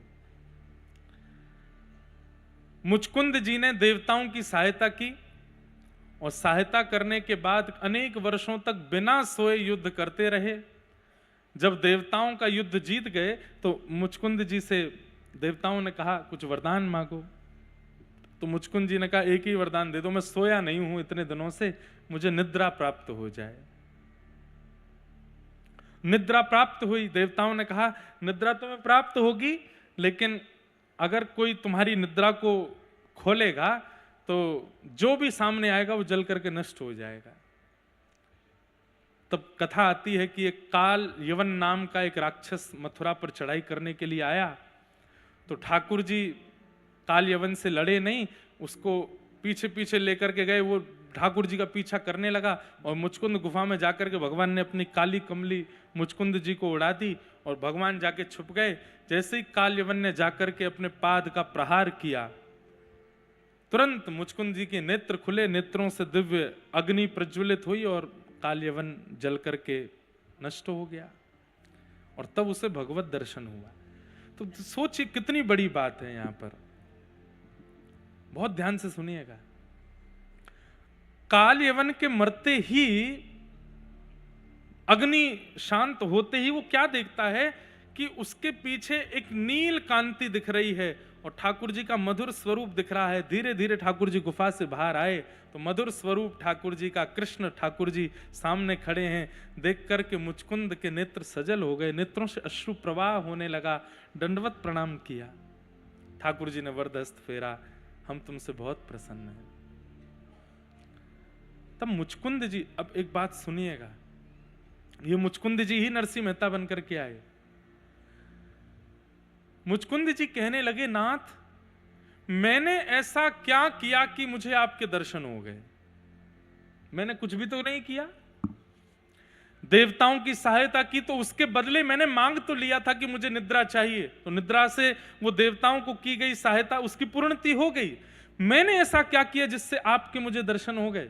मुचकुंद जी ने देवताओं की सहायता की, और सहायता करने के बाद अनेक वर्षों तक बिना सोए युद्ध करते रहे। जब देवताओं का युद्ध जीत गए तो मुचकुंद जी से देवताओं ने कहा कुछ वरदान मांगो। तो मुचकुंद जी ने कहा एक ही वरदान दे दो, मैं सोया नहीं हूं इतने दिनों से, मुझे निद्रा प्राप्त हो जाए। निद्रा प्राप्त हुई। देवताओं ने कहा निद्रा तुम्हें प्राप्त होगी, लेकिन अगर कोई तुम्हारी निद्रा को खोलेगा तो जो भी सामने आएगा वो जल करके नष्ट हो जाएगा। तब कथा आती है कि एक काल यवन नाम का एक राक्षस मथुरा पर चढ़ाई करने के लिए आया। तो ठाकुर जी काल यवन से लड़े नहीं, उसको पीछे पीछे लेकर के गए। वो ठाकुर जी का पीछा करने लगा और मुचकुंद गुफा में जाकर के भगवान ने अपनी काली कमली मुचकुंद जी को उड़ा दी और भगवान जाके छुप गए। जैसे ही काल यवन ने जाकर के अपने पाद का प्रहार किया, तुरंत मुचकुंद जी के नेत्र खुले, नेत्रों से दिव्य अग्नि प्रज्वलित हुई और काल यवन जल करके नष्ट हो गया। और तब उसे भगवत दर्शन हुआ। तो सोचिए कितनी बड़ी बात है। यहां पर बहुत ध्यान से सुनिएगा। काल यवन के मरते ही, अग्नि शांत होते ही वो क्या देखता है कि उसके पीछे एक नील कांति दिख रही है और ठाकुर जी का मधुर स्वरूप दिख रहा है। धीरे धीरे ठाकुर जी गुफा से बाहर आए तो मधुर स्वरूप ठाकुर जी का, कृष्ण ठाकुर जी सामने खड़े हैं। देख करके मुचकुंद के नेत्र सजल हो गए, नेत्रों से अश्रु प्रवाह होने लगा। दंडवत प्रणाम किया। ठाकुर जी ने वरदस्त फेरा, हम तुमसे बहुत प्रसन्न हैं। तब मुचकुंद जी, अब एक बात सुनिएगा, ये मुचकुंद जी ही नरसिंह मेहता बनकर के आए। मुचकुंद जी कहने लगे, नाथ मैंने ऐसा क्या किया कि मुझे आपके दर्शन हो गए? मैंने कुछ भी तो नहीं किया। देवताओं की सहायता की, तो उसके बदले मैंने मांग तो लिया था कि मुझे निद्रा चाहिए, तो निद्रा से वो देवताओं को की गई सहायता उसकी पूर्णति हो गई। मैंने ऐसा क्या किया जिससे आपके मुझे दर्शन हो गए?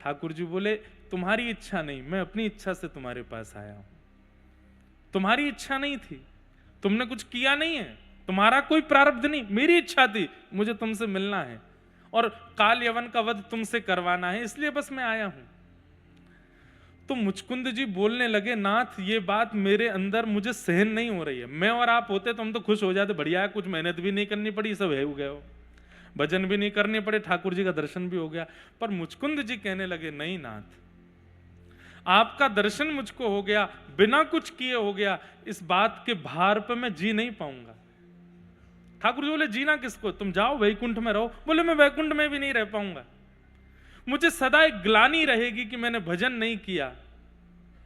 ठाकुर जी बोले, तुम्हारी इच्छा नहीं, मैं अपनी इच्छा से तुम्हारे पास आया हूं। तुम्हारी इच्छा नहीं थी, तुमने कुछ किया नहीं है, तुम्हारा कोई प्रारब्ध नहीं, मेरी इच्छा थी, मुझे तुमसे मिलना है और काल यवन का वध तुमसे करवाना है, इसलिए बस मैं आया हूं। तो मुचकुंद जी बोलने लगे, नाथ ये बात मेरे अंदर मुझे सहन नहीं हो रही है। मैं और आप होते तो हम तो खुश हो जाते, बढ़िया है, कुछ मेहनत भी नहीं करनी पड़ी, सब है हो गया हो, भजन भी नहीं करने पड़े, ठाकुर जी का दर्शन भी हो गया। पर मुचकुंद जी कहने लगे, नहीं नाथ, आपका दर्शन मुझको हो गया, बिना कुछ किए हो गया, इस बात के भार पे मैं जी नहीं पाऊंगा। ठाकुर जी बोले, जीना किसको, तुम जाओ वैकुंठ में रहो। बोले, मैं वैकुंठ में भी नहीं रह पाऊंगा, मुझे सदा एक ग्लानि रहेगी कि मैंने भजन नहीं किया,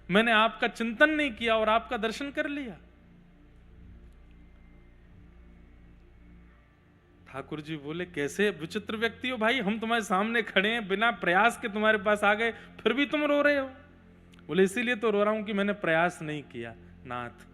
मैंने आपका चिंतन नहीं किया और आपका दर्शन कर लिया। ठाकुर जी बोले, कैसे विचित्र व्यक्ति हो भाई, हम तुम्हारे सामने खड़े हैं, बिना प्रयास के तुम्हारे पास आ गए, फिर भी तुम रो रहे हो। बोले, इसीलिए तो रो रहा हूं कि मैंने प्रयास नहीं किया। नाथ,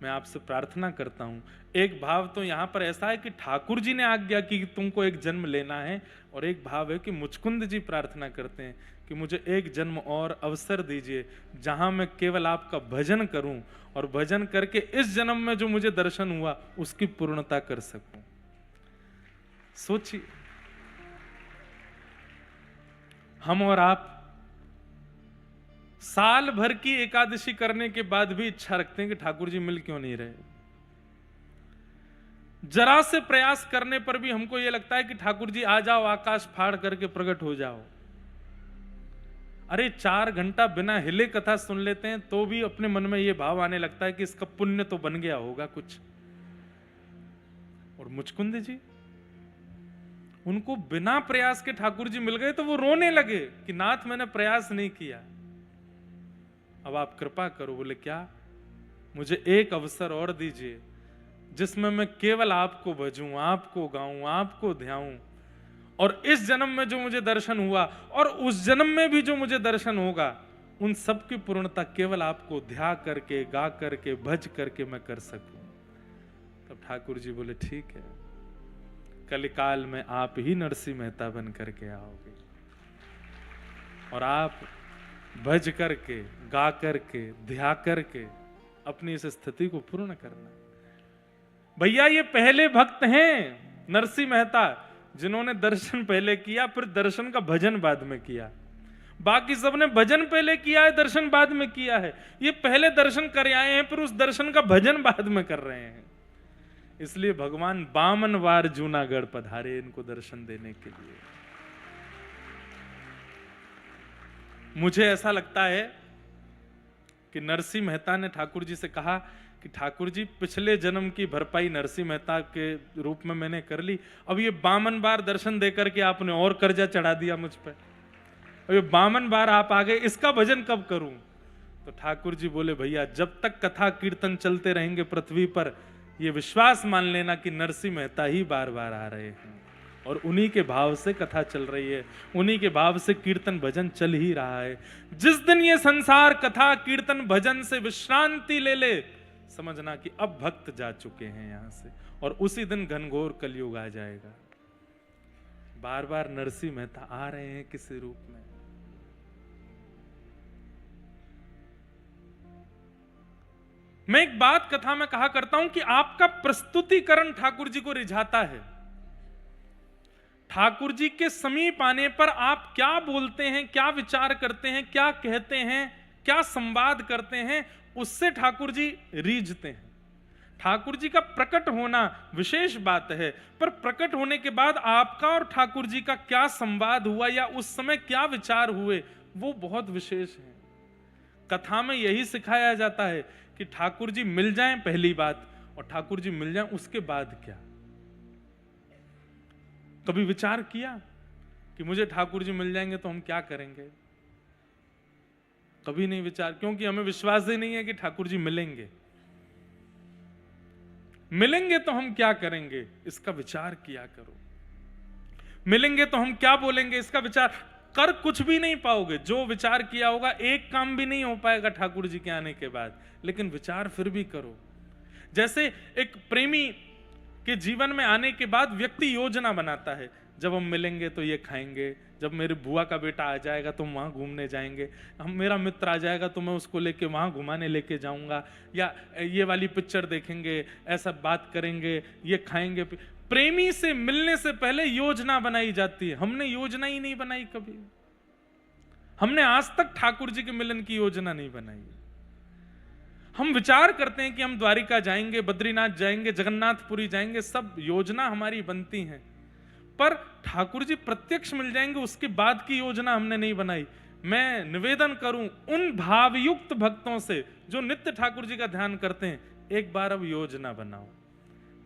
मैं आपसे प्रार्थना करता हूं। एक भाव तो यहां पर ऐसा है कि ठाकुर जी ने आज्ञा की कि तुमको एक जन्म लेना है, और एक भाव है कि मुचकुंद जी प्रार्थना करते हैं कि मुझे एक जन्म और अवसर दीजिए जहां मैं केवल आपका भजन करूं, और भजन करके इस जन्म में जो मुझे दर्शन हुआ उसकी पूर्णता कर सकूं। सोचिए, हम और आप साल भर की एकादशी करने के बाद भी इच्छा रखते हैं कि ठाकुर जी मिल क्यों नहीं रहे। जरा से प्रयास करने पर भी हमको यह लगता है कि ठाकुर जी आ जाओ, आकाश फाड़ करके प्रकट हो जाओ। अरे 4 घंटा बिना हिले कथा सुन लेते हैं तो भी अपने मन में यह भाव आने लगता है कि इसका पुण्य तो बन गया होगा कुछ। और मुचकुंद जी, उनको बिना प्रयास के ठाकुर जी मिल गए तो वो रोने लगे कि नाथ, मैंने प्रयास नहीं किया, अब आप कृपा करो। बोले, क्या? मुझे एक अवसर और दीजिए जिसमें मैं केवल आपको भजूं, आपको गाऊं, आपको ध्याऊं, और इस जन्म में जो मुझे दर्शन हुआ और उस जन्म में भी जो मुझे दर्शन होगा, उन सब की पूर्णता केवल आपको ध्या करके, गा करके, भज करके मैं कर सकूं। तब ठाकुर जी बोले, ठीक है, कलिकाल में आप ही नरसिंह मेहता बन करके आओगे और आप भज करके, गा करके, ध्या करके अपनी इस स्थिति को पूर्ण करना। भैया, ये पहले भक्त हैं नरसिंह मेहता, जिन्होंने दर्शन पहले किया, फिर दर्शन का भजन बाद में किया। बाकी सबने भजन पहले किया है, दर्शन बाद में किया है। ये पहले दर्शन कर आए हैं, फिर उस दर्शन का भजन बाद में कर रहे हैं। इसलिए भगवान 52 बार जूनागढ़ पधारे इनको दर्शन देने के लिए। मुझे ऐसा लगता है कि नरसिंह मेहता ने ठाकुर जी से कहा कि ठाकुर जी, पिछले जन्म की भरपाई नरसिंह मेहता के रूप में मैंने कर ली, अब ये 52 बार दर्शन देकर के आपने और कर्जा चढ़ा दिया मुझ पर, अब ये 52 बार आप आ गए, इसका भजन कब करूं? तो ठाकुर जी बोले, भैया, जब तक कथा कीर्तन चलते रहेंगे पृथ्वी पर, ये विश्वास मान लेना कि नरसिंह मेहता ही बार बार आ रहे हैं, और उन्हीं के भाव से कथा चल रही है, उन्हीं के भाव से कीर्तन भजन चल ही रहा है। जिस दिन ये संसार कथा कीर्तन भजन से विश्रांति ले ले, समझना कि अब भक्त जा चुके हैं यहां से, और उसी दिन घनघोर कलयुग आ जाएगा। बार बार नरसिंह मेहता आ रहे हैं किसी रूप में। मैं एक बात कथा में कहा करता हूं कि आपका प्रस्तुतिकरण ठाकुर जी को रिझाता है। ठाकुर जी के समीप आने पर आप क्या बोलते हैं, क्या विचार करते हैं, क्या कहते हैं, क्या संवाद करते हैं, उससे ठाकुर जी रीझते हैं। ठाकुर जी का प्रकट होना विशेष बात है, पर प्रकट होने के बाद आपका और ठाकुर जी का क्या संवाद हुआ या उस समय क्या विचार हुए, वो बहुत विशेष है। कथा में यही सिखाया जाता है कि ठाकुर जी मिल जाएं पहली बात, और ठाकुर जी मिल जाएं उसके बाद क्या। कभी विचार किया कि मुझे ठाकुर जी मिल जाएंगे तो हम क्या करेंगे? कभी नहीं विचार, क्योंकि हमें विश्वास ही नहीं है कि ठाकुर जी मिलेंगे। मिलेंगे तो हम क्या करेंगे, इसका विचार किया करो। मिलेंगे तो हम क्या बोलेंगे, इसका विचार कर कुछ भी नहीं पाओगे। जो विचार किया होगा एक काम भी नहीं हो पाएगा ठाकुर जी के आने के बाद, लेकिन विचार फिर भी करो। जैसे एक प्रेमी के जीवन में आने के बाद व्यक्ति योजना बनाता है, जब हम मिलेंगे तो ये खाएंगे, जब मेरे बुआ का बेटा आ जाएगा तो वहां घूमने जाएंगे, हम मेरा मित्र आ जाएगा तो मैं उसको लेके वहां घुमाने लेके जाऊंगा, या ये वाली पिक्चर देखेंगे, ऐसा बात करेंगे, ये खाएंगे। प्रेमी से मिलने से पहले योजना बनाई जाती है। हमने योजना ही नहीं बनाई कभी। हमने आज तक ठाकुर जी के मिलन की योजना नहीं बनाई। हम विचार करते हैं कि हम द्वारिका जाएंगे, बद्रीनाथ जाएंगे, जगन्नाथपुरी जाएंगे, सब योजना हमारी बनती हैं, पर ठाकुर जी प्रत्यक्ष मिल जाएंगे उसके बाद की योजना हमने नहीं बनाई। मैं निवेदन करूं उन भावयुक्त भक्तों से जो नित्य ठाकुर जी का ध्यान करते हैं, एक बार अब योजना बनाओ।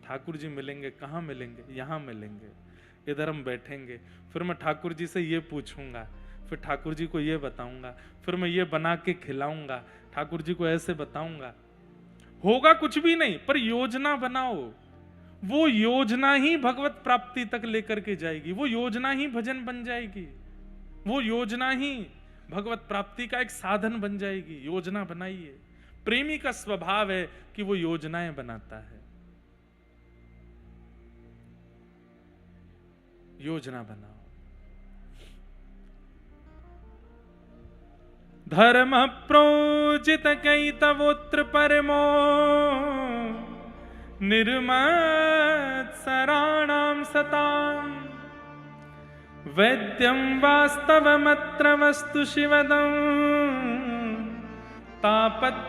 ठाकुर जी मिलेंगे, कहां मिलेंगे? यहां मिलेंगे, इधर हम बैठेंगे, फिर मैं ठाकुर जी से ये पूछूंगा, फिर ठाकुर जी को ये बताऊंगा, फिर मैं ये बना के खिलाऊंगा, ठाकुर जी को ऐसे बताऊंगा। होगा कुछ भी नहीं, पर योजना बनाओ। वो योजना ही भगवत प्राप्ति तक लेकर के जाएगी, वो योजना ही भजन बन जाएगी, वो योजना ही भगवत प्राप्ति का एक साधन बन जाएगी। योजना बनाइए। प्रेमी का स्वभाव है कि वो योजनाएं बनाता है। योजना बनाओ। धर्म प्रोजित कई तवोत्र परमो निर्मत्सराणां सताम् वैद्यं वास्तवमत्र वस्तु शिवदं तापत्रयोन्मूलनम्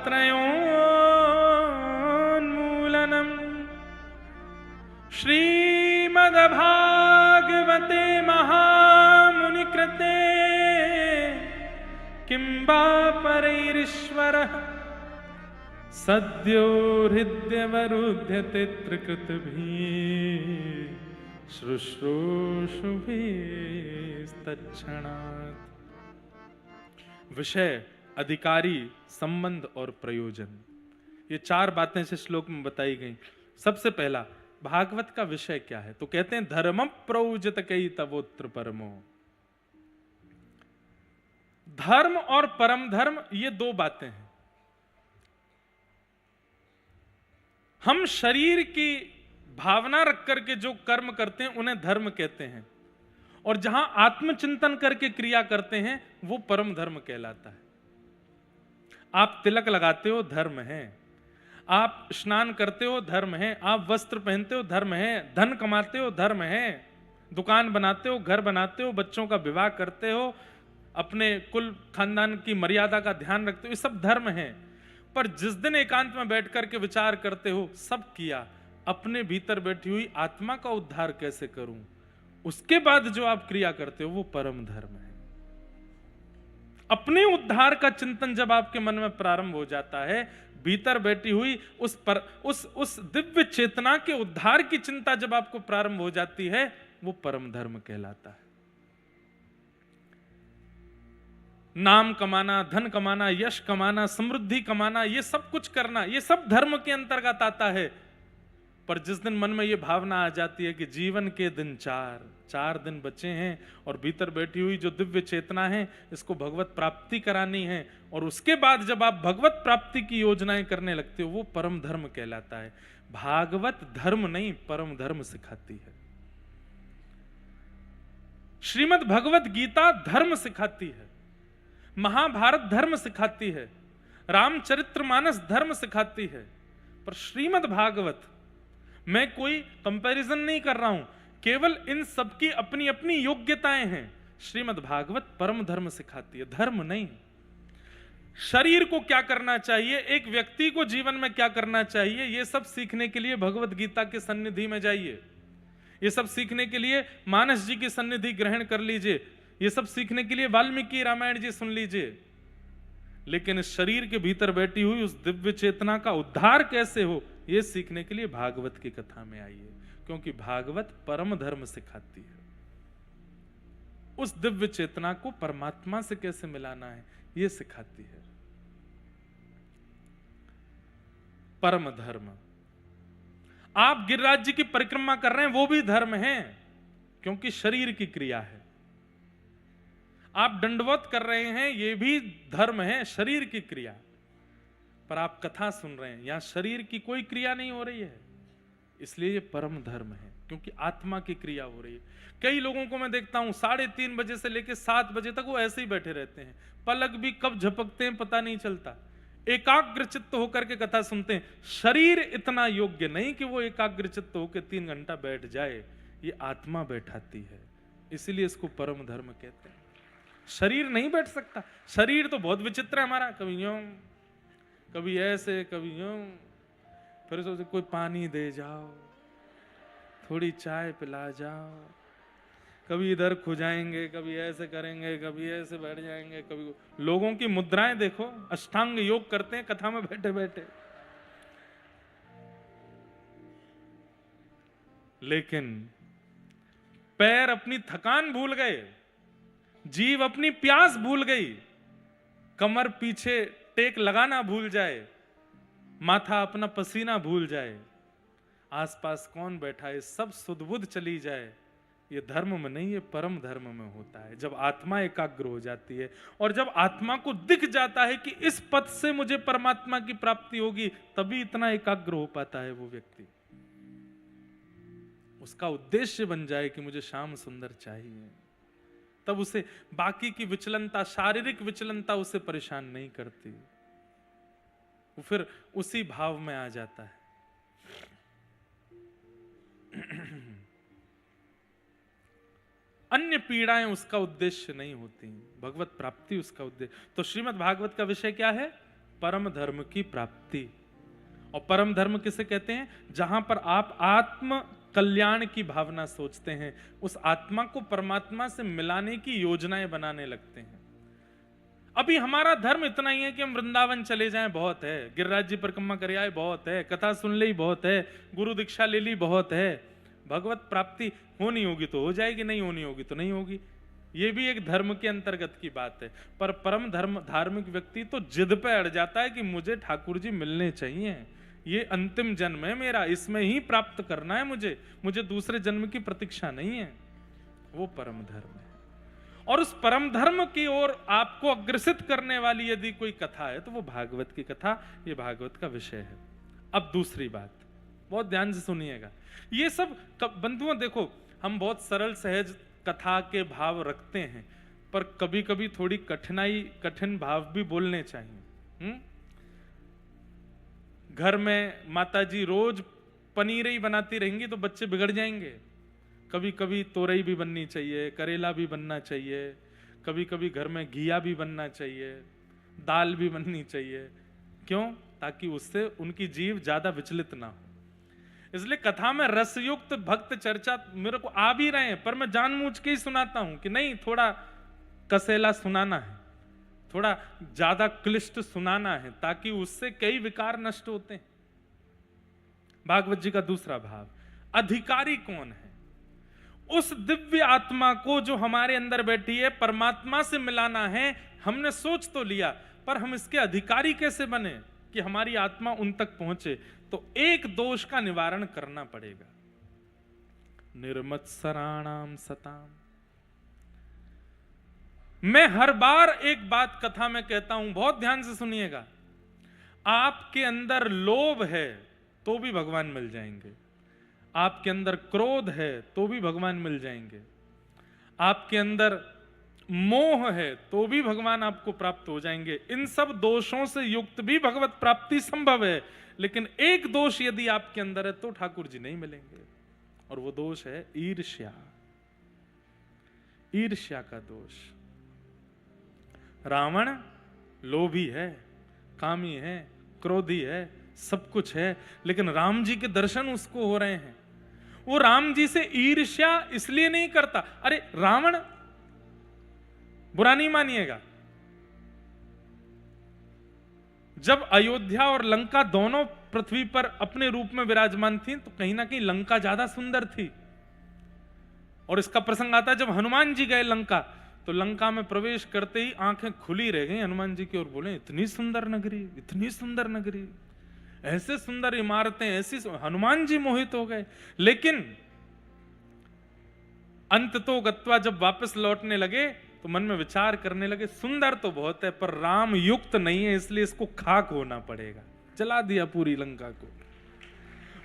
श्रीमद्भागवते महामुनिकृते किं वा परैरीश्वरः सद्यो हृदयवरुध्यते त्रिकृतभिः शुश्रूषुभिस्तत्क्षणात्। विषय, अधिकारी, संबंध और प्रयोजन, ये चार बातें इस श्लोक में बताई गई। सबसे पहला, भागवत का विषय क्या है? तो कहते हैं धर्म प्रौजत कई तवोत्र परमो। धर्म और परम धर्म ये दो बातें हैं। हम शरीर की भावना रख करके जो कर्म करते हैं उन्हें धर्म कहते हैं, और जहां आत्मचिंतन करके क्रिया करते हैं वो परम धर्म कहलाता है। आप तिलक लगाते हो, धर्म है। आप स्नान करते हो, धर्म है। आप वस्त्र पहनते हो, धर्म है। धन कमाते हो, धर्म है। दुकान बनाते हो, घर बनाते हो, बच्चों का विवाह करते हो, अपने कुल खानदान की मर्यादा का ध्यान रखते हो, ये सब धर्म है। पर जिस दिन एकांत में बैठ करके विचार करते हो, सब किया, अपने भीतर बैठी हुई आत्मा का उद्धार कैसे करूं, उसके बाद जो आप क्रिया करते हो वो परम धर्म है। अपने उद्धार का चिंतन जब आपके मन में प्रारंभ हो जाता है, भीतर बैठी हुई उस दिव्य चेतना के उद्धार की चिंता जब आपको प्रारंभ हो जाती है, वो परम धर्म कहलाता है। नाम कमाना, धन कमाना, यश कमाना, समृद्धि कमाना, ये सब कुछ करना, ये सब धर्म के अंतर्गत आता है। पर जिस दिन मन में ये भावना आ जाती है कि जीवन के दिन चार दिन बचे हैं और भीतर बैठी हुई जो दिव्य चेतना है इसको भगवत प्राप्ति करानी है, और उसके बाद जब आप भगवत प्राप्ति की योजनाएं करने लगते हो, वो परम धर्म कहलाता है। भागवत धर्म नहीं, परम धर्म सिखाती है। श्रीमद् भगवत गीता धर्म सिखाती है, महाभारत धर्म सिखाती है, रामचरितमानस धर्म सिखाती है। पर श्रीमद् भागवत, मैं कोई कंपैरिजन नहीं कर रहा हूं, केवल इन सबकी अपनी अपनी योग्यताएं हैं। श्रीमद् भागवत परम धर्म सिखाती है, धर्म नहीं। शरीर को क्या करना चाहिए, एक व्यक्ति को जीवन में क्या करना चाहिए, यह सब सीखने के लिए भगवत गीता के सन्निधि में जाइए। ये सब सीखने के लिए मानस जी की सन्निधि ग्रहण कर लीजिए। ये सब सीखने के लिए वाल्मीकि रामायण जी सुन लीजिए। लेकिन इस शरीर के भीतर बैठी हुई उस दिव्य चेतना का उद्धार कैसे हो, यह सीखने के लिए भागवत की कथा में आइए, क्योंकि भागवत परम धर्म सिखाती है। उस दिव्य चेतना को परमात्मा से कैसे मिलाना है, यह सिखाती है परम धर्म। आप गिरिराज जी की परिक्रमा कर रहे हैं, वो भी धर्म है, क्योंकि शरीर की क्रिया है। आप दंडवत कर रहे हैं, ये भी धर्म है, शरीर की क्रिया। पर आप कथा सुन रहे हैं, यहां शरीर की कोई क्रिया नहीं हो रही है, इसलिए ये परम धर्म है, क्योंकि आत्मा की क्रिया हो रही है। कई लोगों को मैं देखता हूं 3:30 बजे से लेकर 7 बजे तक वो ऐसे ही बैठे रहते हैं, पलक भी कब झपकते हैं पता नहीं चलता, एकाग्र चित्त होकर के कथा सुनते हैं। शरीर इतना योग्य नहीं कि वो एकाग्र चित्त होकर 3 घंटा बैठ जाए, ये आत्मा बैठाती है, इसीलिए इसको परम धर्म कहते हैं। शरीर नहीं बैठ सकता, शरीर तो बहुत विचित्र है हमारा, कभी यूं कभी ऐसे कभी यूं, फिर सोचते कोई पानी दे जाओ, थोड़ी चाय पिला जाओ, कभी इधर खुजाएंगे, कभी ऐसे करेंगे, कभी ऐसे बैठ जाएंगे, कभी लोगों की मुद्राएं देखो, अष्टांग योग करते हैं कथा में बैठे बैठे। लेकिन पैर अपनी थकान भूल गए, जीव अपनी प्यास भूल गई, कमर पीछे टेक लगाना भूल जाए, माथा अपना पसीना भूल जाए, आसपास कौन बैठा है सब सुध-बुध चली जाए, ये धर्म में नहीं, ये परम धर्म में होता है। जब आत्मा एकाग्र हो जाती है और जब आत्मा को दिख जाता है कि इस पथ से मुझे परमात्मा की प्राप्ति होगी, तभी इतना एकाग्र हो पाता है वो व्यक्ति। उसका उद्देश्य बन जाए कि मुझे श्याम सुंदर चाहिए, तब उसे बाकी की विचलनता, शारीरिक विचलनता उसे परेशान नहीं करती, वो फिर उसी भाव में आ जाता है। अन्य पीड़ाएं उसका उद्देश्य नहीं होती, भगवत प्राप्ति उसका उद्देश्य। तो श्रीमद् भागवत का विषय क्या है? परम धर्म की प्राप्ति। और परम धर्म किसे कहते हैं? जहां पर आप आत्म कल्याण की भावना सोचते हैं, उस आत्मा को परमात्मा से मिलाने की योजनाएं बनाने लगते हैं। अभी हमारा धर्म इतना ही है कि हम वृंदावन चले जाएं बहुत है, गिरिराज जी परिक्रमा कर आए बहुत है, कथा सुन ली बहुत है, गुरु दीक्षा ले ली बहुत है। भगवत प्राप्ति होनी होगी तो हो जाएगी, नहीं होनी होगी तो नहीं होगी। ये भी एक धर्म के अंतर्गत की बात है। पर परम धर्म धार्मिक व्यक्ति तो जिद पे अड़ जाता है कि मुझे ठाकुर जी मिलने चाहिए, ये अंतिम जन्म है मेरा, इसमें ही प्राप्त करना है मुझे दूसरे जन्म की प्रतीक्षा नहीं है। वो परम धर्म है। और उस परम धर्म की ओर आपको अग्रसित करने वाली यदि कोई कथा है तो वो भागवत की कथा, ये भागवत का विषय है। अब दूसरी बात, बहुत ध्यान से सुनिएगा। ये सब बंधुओं देखो, हम बहुत सरल सहज कथा के भाव रखते हैं, पर कभी कभी थोड़ी कठिन भाव भी बोलने चाहिए। घर में माताजी रोज पनीर ही बनाती रहेंगी तो बच्चे बिगड़ जाएंगे। कभी कभी तोरई भी बननी चाहिए, करेला भी बनना चाहिए, कभी कभी घर में घिया भी बनना चाहिए, दाल भी बननी चाहिए। क्यों? ताकि उससे उनकी जीव ज्यादा विचलित ना हो। इसलिए कथा में रसयुक्त भक्त चर्चा मेरे को आ भी रहे हैं, पर मैं जानबूझ के ही सुनाता हूं कि नहीं, थोड़ा कसेला सुनाना है, थोड़ा ज्यादा क्लिष्ट सुनाना है, ताकि उससे कई विकार नष्ट होते हैं। भागवत जी का दूसरा भाव, अधिकारी कौन है? उस दिव्य आत्मा को जो हमारे अंदर बैठी है, परमात्मा से मिलाना है। हमने सोच तो लिया, पर हम इसके अधिकारी कैसे बने कि हमारी आत्मा उन तक पहुंचे? तो एक दोष का निवारण करना पड़ेगा, निर्मत्सराणाम सताम। मैं हर बार एक बात कथा में कहता हूं, बहुत ध्यान से सुनिएगा। आपके अंदर लोभ है तो भी भगवान मिल जाएंगे, आपके अंदर क्रोध है तो भी भगवान मिल जाएंगे, आपके अंदर मोह है तो भी भगवान आपको प्राप्त हो जाएंगे। इन सब दोषों से युक्त भी भगवत प्राप्ति संभव है। लेकिन एक दोष यदि आपके अंदर है तो ठाकुर जी नहीं मिलेंगे, और वो दोष है ईर्ष्या। ईर्ष्या का दोष। रावण लोभी है, कामी है, क्रोधी है, सब कुछ है, लेकिन राम जी के दर्शन उसको हो रहे हैं। वो राम जी से ईर्ष्या इसलिए नहीं करता। अरे रावण, बुरा नहीं मानिएगा, जब अयोध्या और लंका दोनों पृथ्वी पर अपने रूप में विराजमान थी, तो कहीं ना कहीं लंका ज्यादा सुंदर थी। और इसका प्रसंग आता है जब हनुमान जी गए लंका, तो लंका में प्रवेश करते ही आंखें खुली रह गई हनुमान जी की और बोले, इतनी सुंदर नगरी, इतनी सुंदर नगरी, ऐसे सुंदर इमारतें, ऐसी। हनुमान जी मोहित हो गए। लेकिन अंत तो गत्वा जब वापस लौटने लगे तो मन में विचार करने लगे, सुंदर तो बहुत है पर राम युक्त नहीं है, इसलिए इसको खाक होना पड़ेगा। जला दिया पूरी लंका को।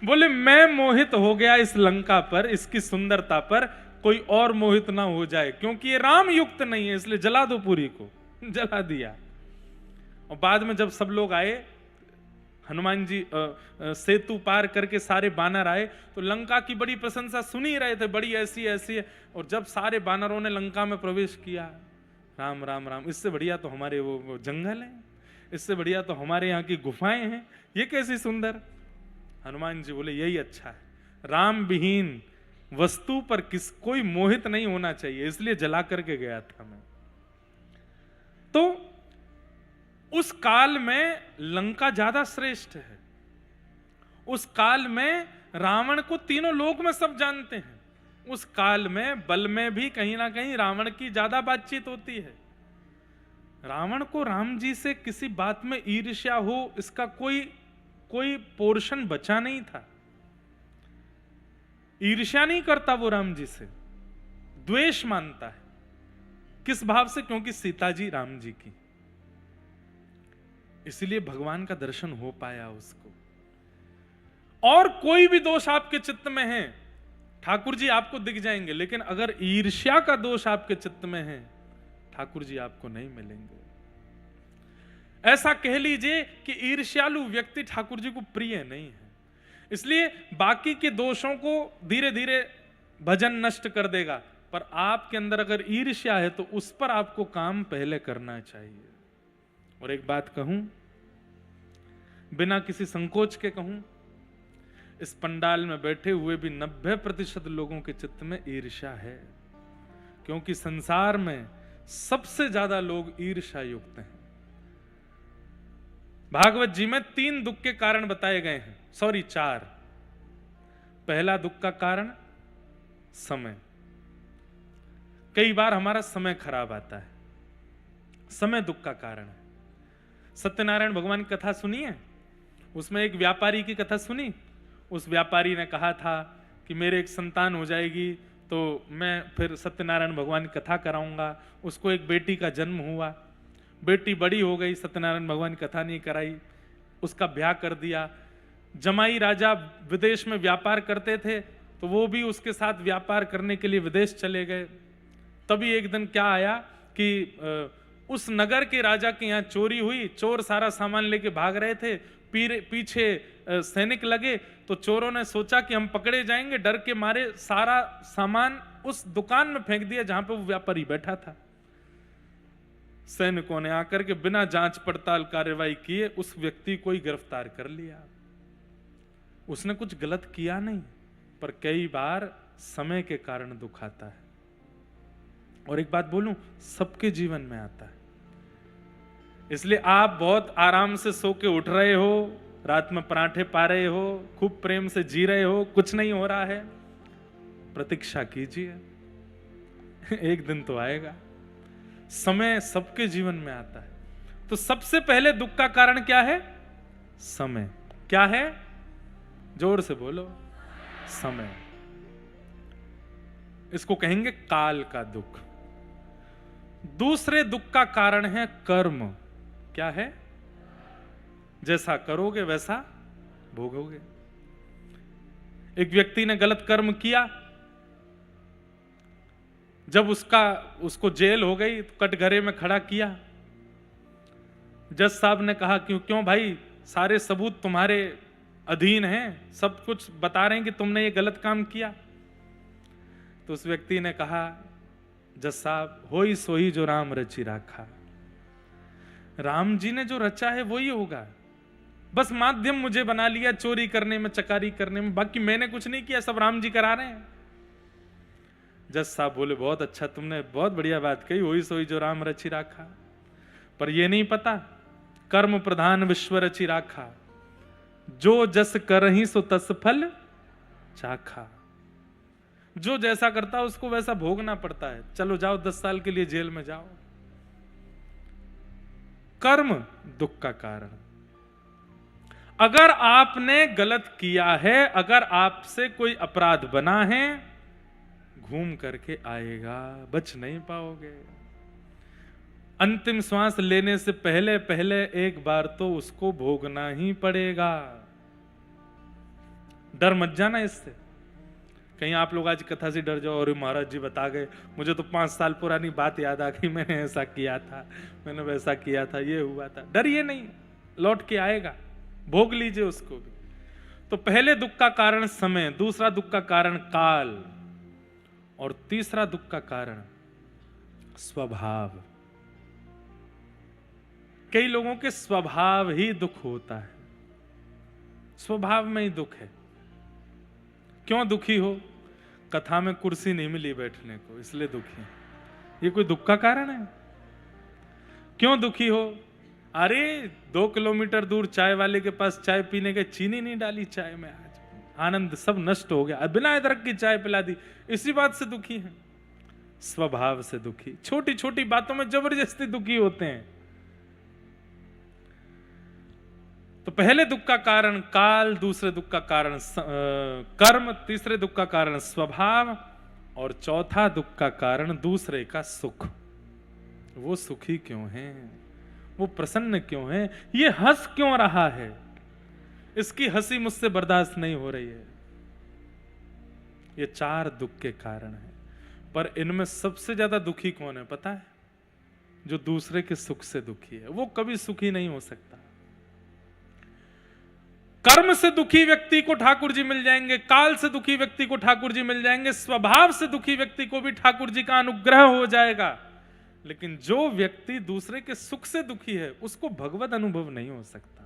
बोले मैं मोहित हो गया इस लंका पर, इसकी सुंदरता पर, कोई और मोहित ना हो जाए, क्योंकि ये राम युक्त नहीं है, इसलिए जला दो पूरी को। जला दिया। और बाद में जब सब लोग आए, हनुमान जी सेतु पार करके सारे बानर आए, तो लंका की बड़ी प्रशंसा सुन ही रहे थे, बड़ी ऐसी ऐसी है। और जब सारे बानरों ने लंका में प्रवेश किया, राम राम राम, इससे बढ़िया तो हमारे वो जंगल हैं, इससे बढ़िया तो हमारे यहाँ की गुफाएं हैं, ये कैसी सुंदर। हनुमान जी बोले यही अच्छा है, राम विहीन वस्तु पर कोई मोहित नहीं होना चाहिए, इसलिए जला करके गया था मैं। तो उस काल में लंका ज्यादा श्रेष्ठ है। उस काल में रावण को तीनों लोक में सब जानते हैं। उस काल में बल में भी कहीं ना कहीं रावण की ज्यादा बातचीत होती है। रावण को राम जी से किसी बात में ईर्ष्या हो, इसका कोई पोर्शन बचा नहीं था। ईर्ष्या नहीं करता वो राम जी से, द्वेष मानता है। किस भाव से? क्योंकि सीता जी राम जी की, इसलिए भगवान का दर्शन हो पाया उसको। और कोई भी दोष आपके चित्त में है, ठाकुर जी आपको दिख जाएंगे, लेकिन अगर ईर्ष्या का दोष आपके चित्त में है, ठाकुर जी आपको नहीं मिलेंगे। ऐसा कह लीजिए कि ईर्ष्यालु व्यक्ति ठाकुर जी को प्रिय नहीं है। इसलिए बाकी के दोषों को धीरे धीरे भजन नष्ट कर देगा, पर आपके अंदर अगर ईर्ष्या है तो उस पर आपको काम पहले करना चाहिए। और एक बात कहूं, बिना किसी संकोच के कहूं, इस पंडाल में बैठे हुए भी 90% लोगों के चित्त में ईर्ष्या है, क्योंकि संसार में सबसे ज्यादा लोग ईर्ष्या युक्त हैं। भागवत जी में 3 दुख के कारण बताए गए हैं, 4। पहला दुख का कारण समय। कई बार हमारा समय खराब आता है, समय दुख का कारण है। सत्यनारायण भगवान की कथा सुनी है? उसमें एक व्यापारी की कथा सुनी। उस व्यापारी ने कहा था कि मेरे एक संतान हो जाएगी तो मैं फिर सत्यनारायण भगवान की कथा कराऊंगा। उसको एक बेटी का जन्म हुआ, बेटी बड़ी हो गई, सत्यनारायण भगवान की कथा नहीं कराई, उसका ब्याह कर दिया। जमाई राजा विदेश में व्यापार करते थे, तो वो भी उसके साथ व्यापार करने के लिए विदेश चले गए। तभी एक दिन क्या आया कि उस नगर के राजा के यहाँ चोरी हुई। चोर सारा सामान लेके भाग रहे थे, पीछे सैनिक लगे, तो चोरों ने सोचा कि हम पकड़े जाएंगे, डर के मारे सारा सामान उस दुकान में फेंक दिया जहां पे वो व्यापारी बैठा था। सैनिकों ने आकर के बिना जांच पड़ताल कार्रवाई किए उस व्यक्ति को ही गिरफ्तार कर लिया। उसने कुछ गलत किया नहीं, पर कई बार समय के कारण दुख आता है। और एक बात बोलूं, सबके जीवन में आता है। इसलिए आप बहुत आराम से सो के उठ रहे हो, रात में पराठे पा रहे हो, खूब प्रेम से जी रहे हो, कुछ नहीं हो रहा है, प्रतीक्षा कीजिए, एक दिन तो आएगा। समय सबके जीवन में आता है। तो सबसे पहले दुख का कारण क्या है? समय। क्या है? जोर से बोलो, समय। इसको कहेंगे काल का दुख। दूसरे दुख का कारण है कर्म। क्या है? जैसा करोगे वैसा भोगोगे। एक व्यक्ति ने गलत कर्म किया, जब उसको जेल हो गई तो कटघरे में खड़ा किया। जज साहब ने कहा क्यों भाई, सारे सबूत तुम्हारे अधीन हैं, सब कुछ बता रहे हैं कि तुमने ये गलत काम किया। तो उस व्यक्ति ने कहा, जज साहब, होई सोई जो राम रचि राखा। राम जी ने जो रचा है वही होगा, बस माध्यम मुझे बना लिया चोरी करने में, चकारी करने में, बाकी मैंने कुछ नहीं किया, सब राम जी करा रहे हैं। जज साहब बोले, बहुत अच्छा, तुमने बहुत बढ़िया बात कही, होई सोई जो राम रचि राखा। पर यह नहीं पता, कर्म प्रधान विश्व रचि राखा, जो जस करहि सो तस फल चाखा। जो जैसा करता है उसको वैसा भोगना पड़ता है। चलो जाओ 10 साल के लिए जेल में जाओ। कर्म दुख का कारण। अगर आपने गलत किया है, अगर आपसे कोई अपराध बना है, घूम करके आएगा, बच नहीं पाओगे। अंतिम श्वास लेने से पहले पहले एक बार तो उसको भोगना ही पड़ेगा। डर मत जाना इससे। कहीं आप लोग आज कथा से डर जाओ, और महाराज जी बता गए, मुझे तो 5 साल पुरानी बात याद आ गई, मैंने ऐसा किया था, मैंने वैसा किया था, ये हुआ था। डरिए नहीं, लौट के आएगा, भोग लीजिए उसको भी। तो पहले दुख का कारण समय, दूसरा दुख का कारण काल, और तीसरा दुख का कारण स्वभाव। कई लोगों के स्वभाव ही दुख होता है, स्वभाव में ही दुख है। क्यों दुखी हो? कथा में कुर्सी नहीं मिली बैठने को, इसलिए दुखी है। ये कोई दुख का कारण है? क्यों दुखी हो? अरे 2 किलोमीटर दूर चाय वाले के पास चाय पीने के, चीनी नहीं डाली चाय में, आज आनंद सब नष्ट हो गया, बिना अदरक की चाय पिला दी, इसी बात से दुखी है। स्वभाव से दुखी, छोटी छोटी बातों में जबरदस्ती दुखी होते हैं। तो पहले दुख का कारण काल, दूसरे दुख का कारण कर्म, तीसरे दुख का कारण स्वभाव, और चौथा दुख का कारण दूसरे का सुख। वो सुखी क्यों है? वो प्रसन्न क्यों है? ये हंस क्यों रहा है? इसकी हंसी मुझसे बर्दाश्त नहीं हो रही है। ये 4 दुख के कारण है। पर इनमें सबसे ज्यादा दुखी कौन है पता है? जो दूसरे के सुख से दुखी है, वो कभी सुखी नहीं हो सकता। कर्म से दुखी व्यक्ति को ठाकुर जी मिल जाएंगे, काल से दुखी व्यक्ति को ठाकुर जी मिल जाएंगे, स्वभाव से दुखी व्यक्ति को भी ठाकुर जी का अनुग्रह हो जाएगा। लेकिन जो व्यक्ति दूसरे के सुख से दुखी है, उसको भगवत अनुभव नहीं हो सकता।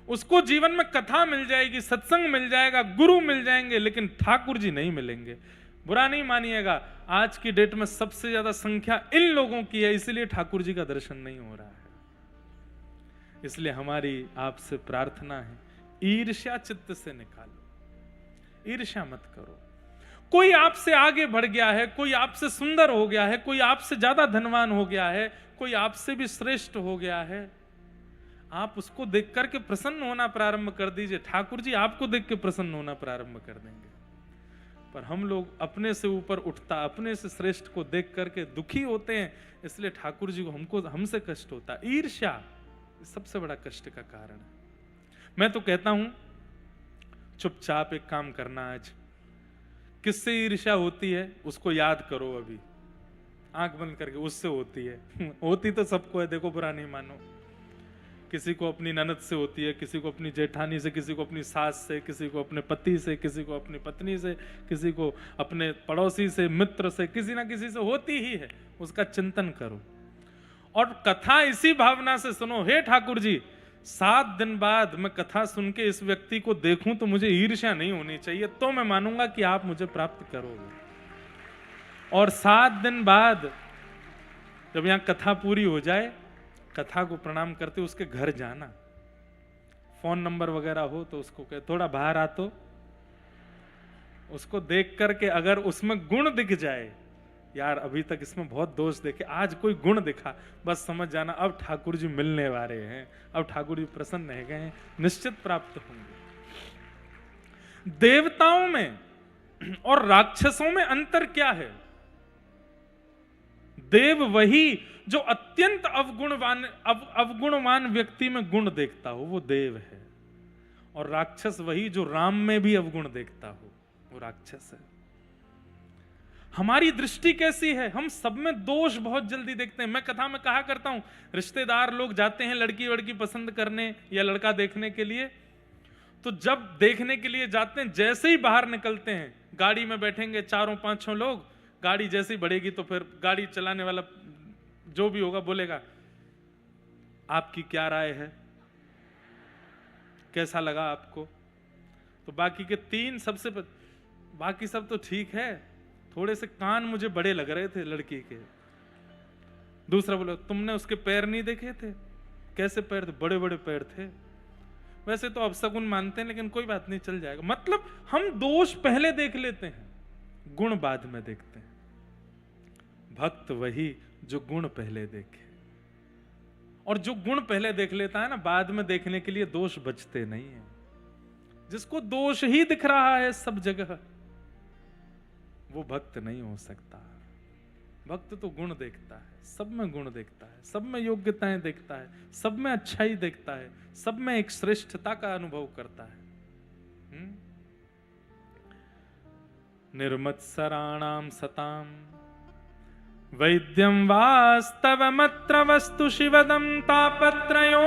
उसको जीवन में कथा मिल जाएगी, सत्संग मिल जाएगा, गुरु मिल जाएंगे, लेकिन ठाकुर जी नहीं मिलेंगे। बुरा नहीं मानिएगा, आज की डेट में सबसे ज्यादा संख्या इन लोगों की है, इसलिए ठाकुर जी का दर्शन नहीं हो रहा है। इसलिए हमारी आपसे प्रार्थना है, ईर्ष्या चित्त से निकालो, ईर्ष्या मत करो। कोई आपसे आगे बढ़ गया है, कोई आपसे सुंदर हो गया है, कोई आपसे ज्यादा धनवान हो गया है, कोई आपसे भी श्रेष्ठ हो गया है, आप उसको देख करके प्रसन्न होना प्रारंभ कर दीजिए, ठाकुर जी आपको देख के प्रसन्न होना प्रारंभ कर देंगे। पर हम लोग अपने से ऊपर उठता, अपने से श्रेष्ठ को देख करके दुखी होते हैं, इसलिए ठाकुर जी को हमसे कष्ट होता है। ईर्ष्या सबसे बड़ा कष्ट का कारण है। मैं तो कहता हूं चुपचाप एक काम करना, आज किससे ईर्ष्या होती है उसको याद करो, अभी आंख बंद करके, उससे होती है। होती तो सबको है, देखो बुरा नहीं मानो। किसी को अपनी ननद से होती है, किसी को अपनी जेठानी से, किसी को अपनी सास से, किसी को अपने पति से, किसी को अपनी पत्नी से, किसी को अपने पड़ोसी से, मित्र से, किसी ना किसी से होती ही है। उसका चिंतन करो और कथा इसी भावना से सुनो, हे ठाकुर जी 7 दिन बाद मैं कथा सुन के इस व्यक्ति को देखूं तो मुझे ईर्ष्या नहीं होनी चाहिए, तो मैं मानूंगा कि आप मुझे प्राप्त करोगे। और 7 दिन बाद जब यहां कथा पूरी हो जाए, कथा को प्रणाम करते उसके घर जाना, फोन नंबर वगैरह हो तो उसको कहे थोड़ा बाहर आ, तो उसको देख करके अगर उसमें गुण दिख जाए, यार अभी तक इसमें बहुत दोष देखे, आज कोई गुण दिखा, बस समझ जाना अब ठाकुर जी मिलने वाले हैं, अब ठाकुर जी प्रसन्न रह गए हैं, निश्चित प्राप्त होंगे। देवताओं में और राक्षसों में अंतर क्या है? देव वही जो अत्यंत अवगुणवान व्यक्ति में गुण देखता हो, वो देव है, और राक्षस वही जो राम में भी अवगुण देखता हो, वो राक्षस है। हमारी दृष्टि कैसी है? हम सब में दोष बहुत जल्दी देखते हैं। मैं कथा में कहा करता हूं, रिश्तेदार लोग जाते हैं लड़की वड़की पसंद करने या लड़का देखने के लिए, तो जब देखने के लिए जाते हैं, जैसे ही बाहर निकलते हैं, गाड़ी में बैठेंगे 4-5 लोग, गाड़ी जैसे ही बढ़ेगी तो फिर गाड़ी चलाने वाला जो भी होगा बोलेगा आपकी क्या राय है, कैसा लगा आपको? तो बाकी के 3 बाकी सब तो ठीक है, थोड़े से कान मुझे बड़े लग रहे थे लड़की के। दूसरा बोला तुमने उसके पैर नहीं देखे थे? कैसे पैर थे? बड़े बड़े पैर थे। वैसे तो अपशगुन मानते हैं, लेकिन कोई बात नहीं, चल जाएगा। मतलब हम दोष पहले देख लेते हैं, गुण बाद में देखते हैं। भक्त वही जो गुण पहले देखे, और जो गुण पहले देख लेता है ना, बाद में देखने के लिए दोष बचते नहीं है। जिसको दोष ही दिख रहा है सब जगह, वो भक्त नहीं हो सकता। भक्त तो गुण देखता है, सब में गुण देखता है, सब में योग्यताएं देखता है, सब में अच्छाई देखता है, सब में एक श्रेष्ठता का अनुभव करता है। निर्मत्सराणाम सताम वैद्यम वास्तवमत्र वस्तु शिवदम तापत्रयोन्मूलनम।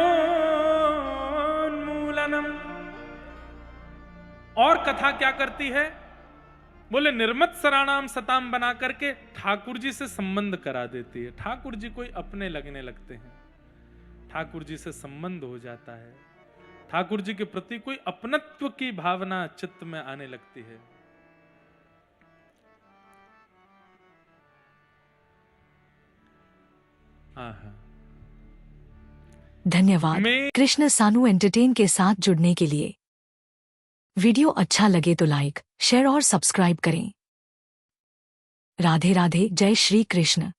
और कथा क्या करती है? बोले निर्मत्सराणाम सताम बना करके ठाकुर जी से संबंध करा देती है। ठाकुर जी कोई अपने लगने लगते हैं, ठाकुर जी से संबंध हो जाता है, ठाकुर जी के प्रति कोई अपनत्व की भावना चित्त में आने लगती है। धन्यवाद कृष्ण सानू एंटरटेन के साथ जुड़ने के लिए। वीडियो अच्छा लगे तो लाइक, शेयर और सब्सक्राइब करें। राधे राधे, जय श्री कृष्ण।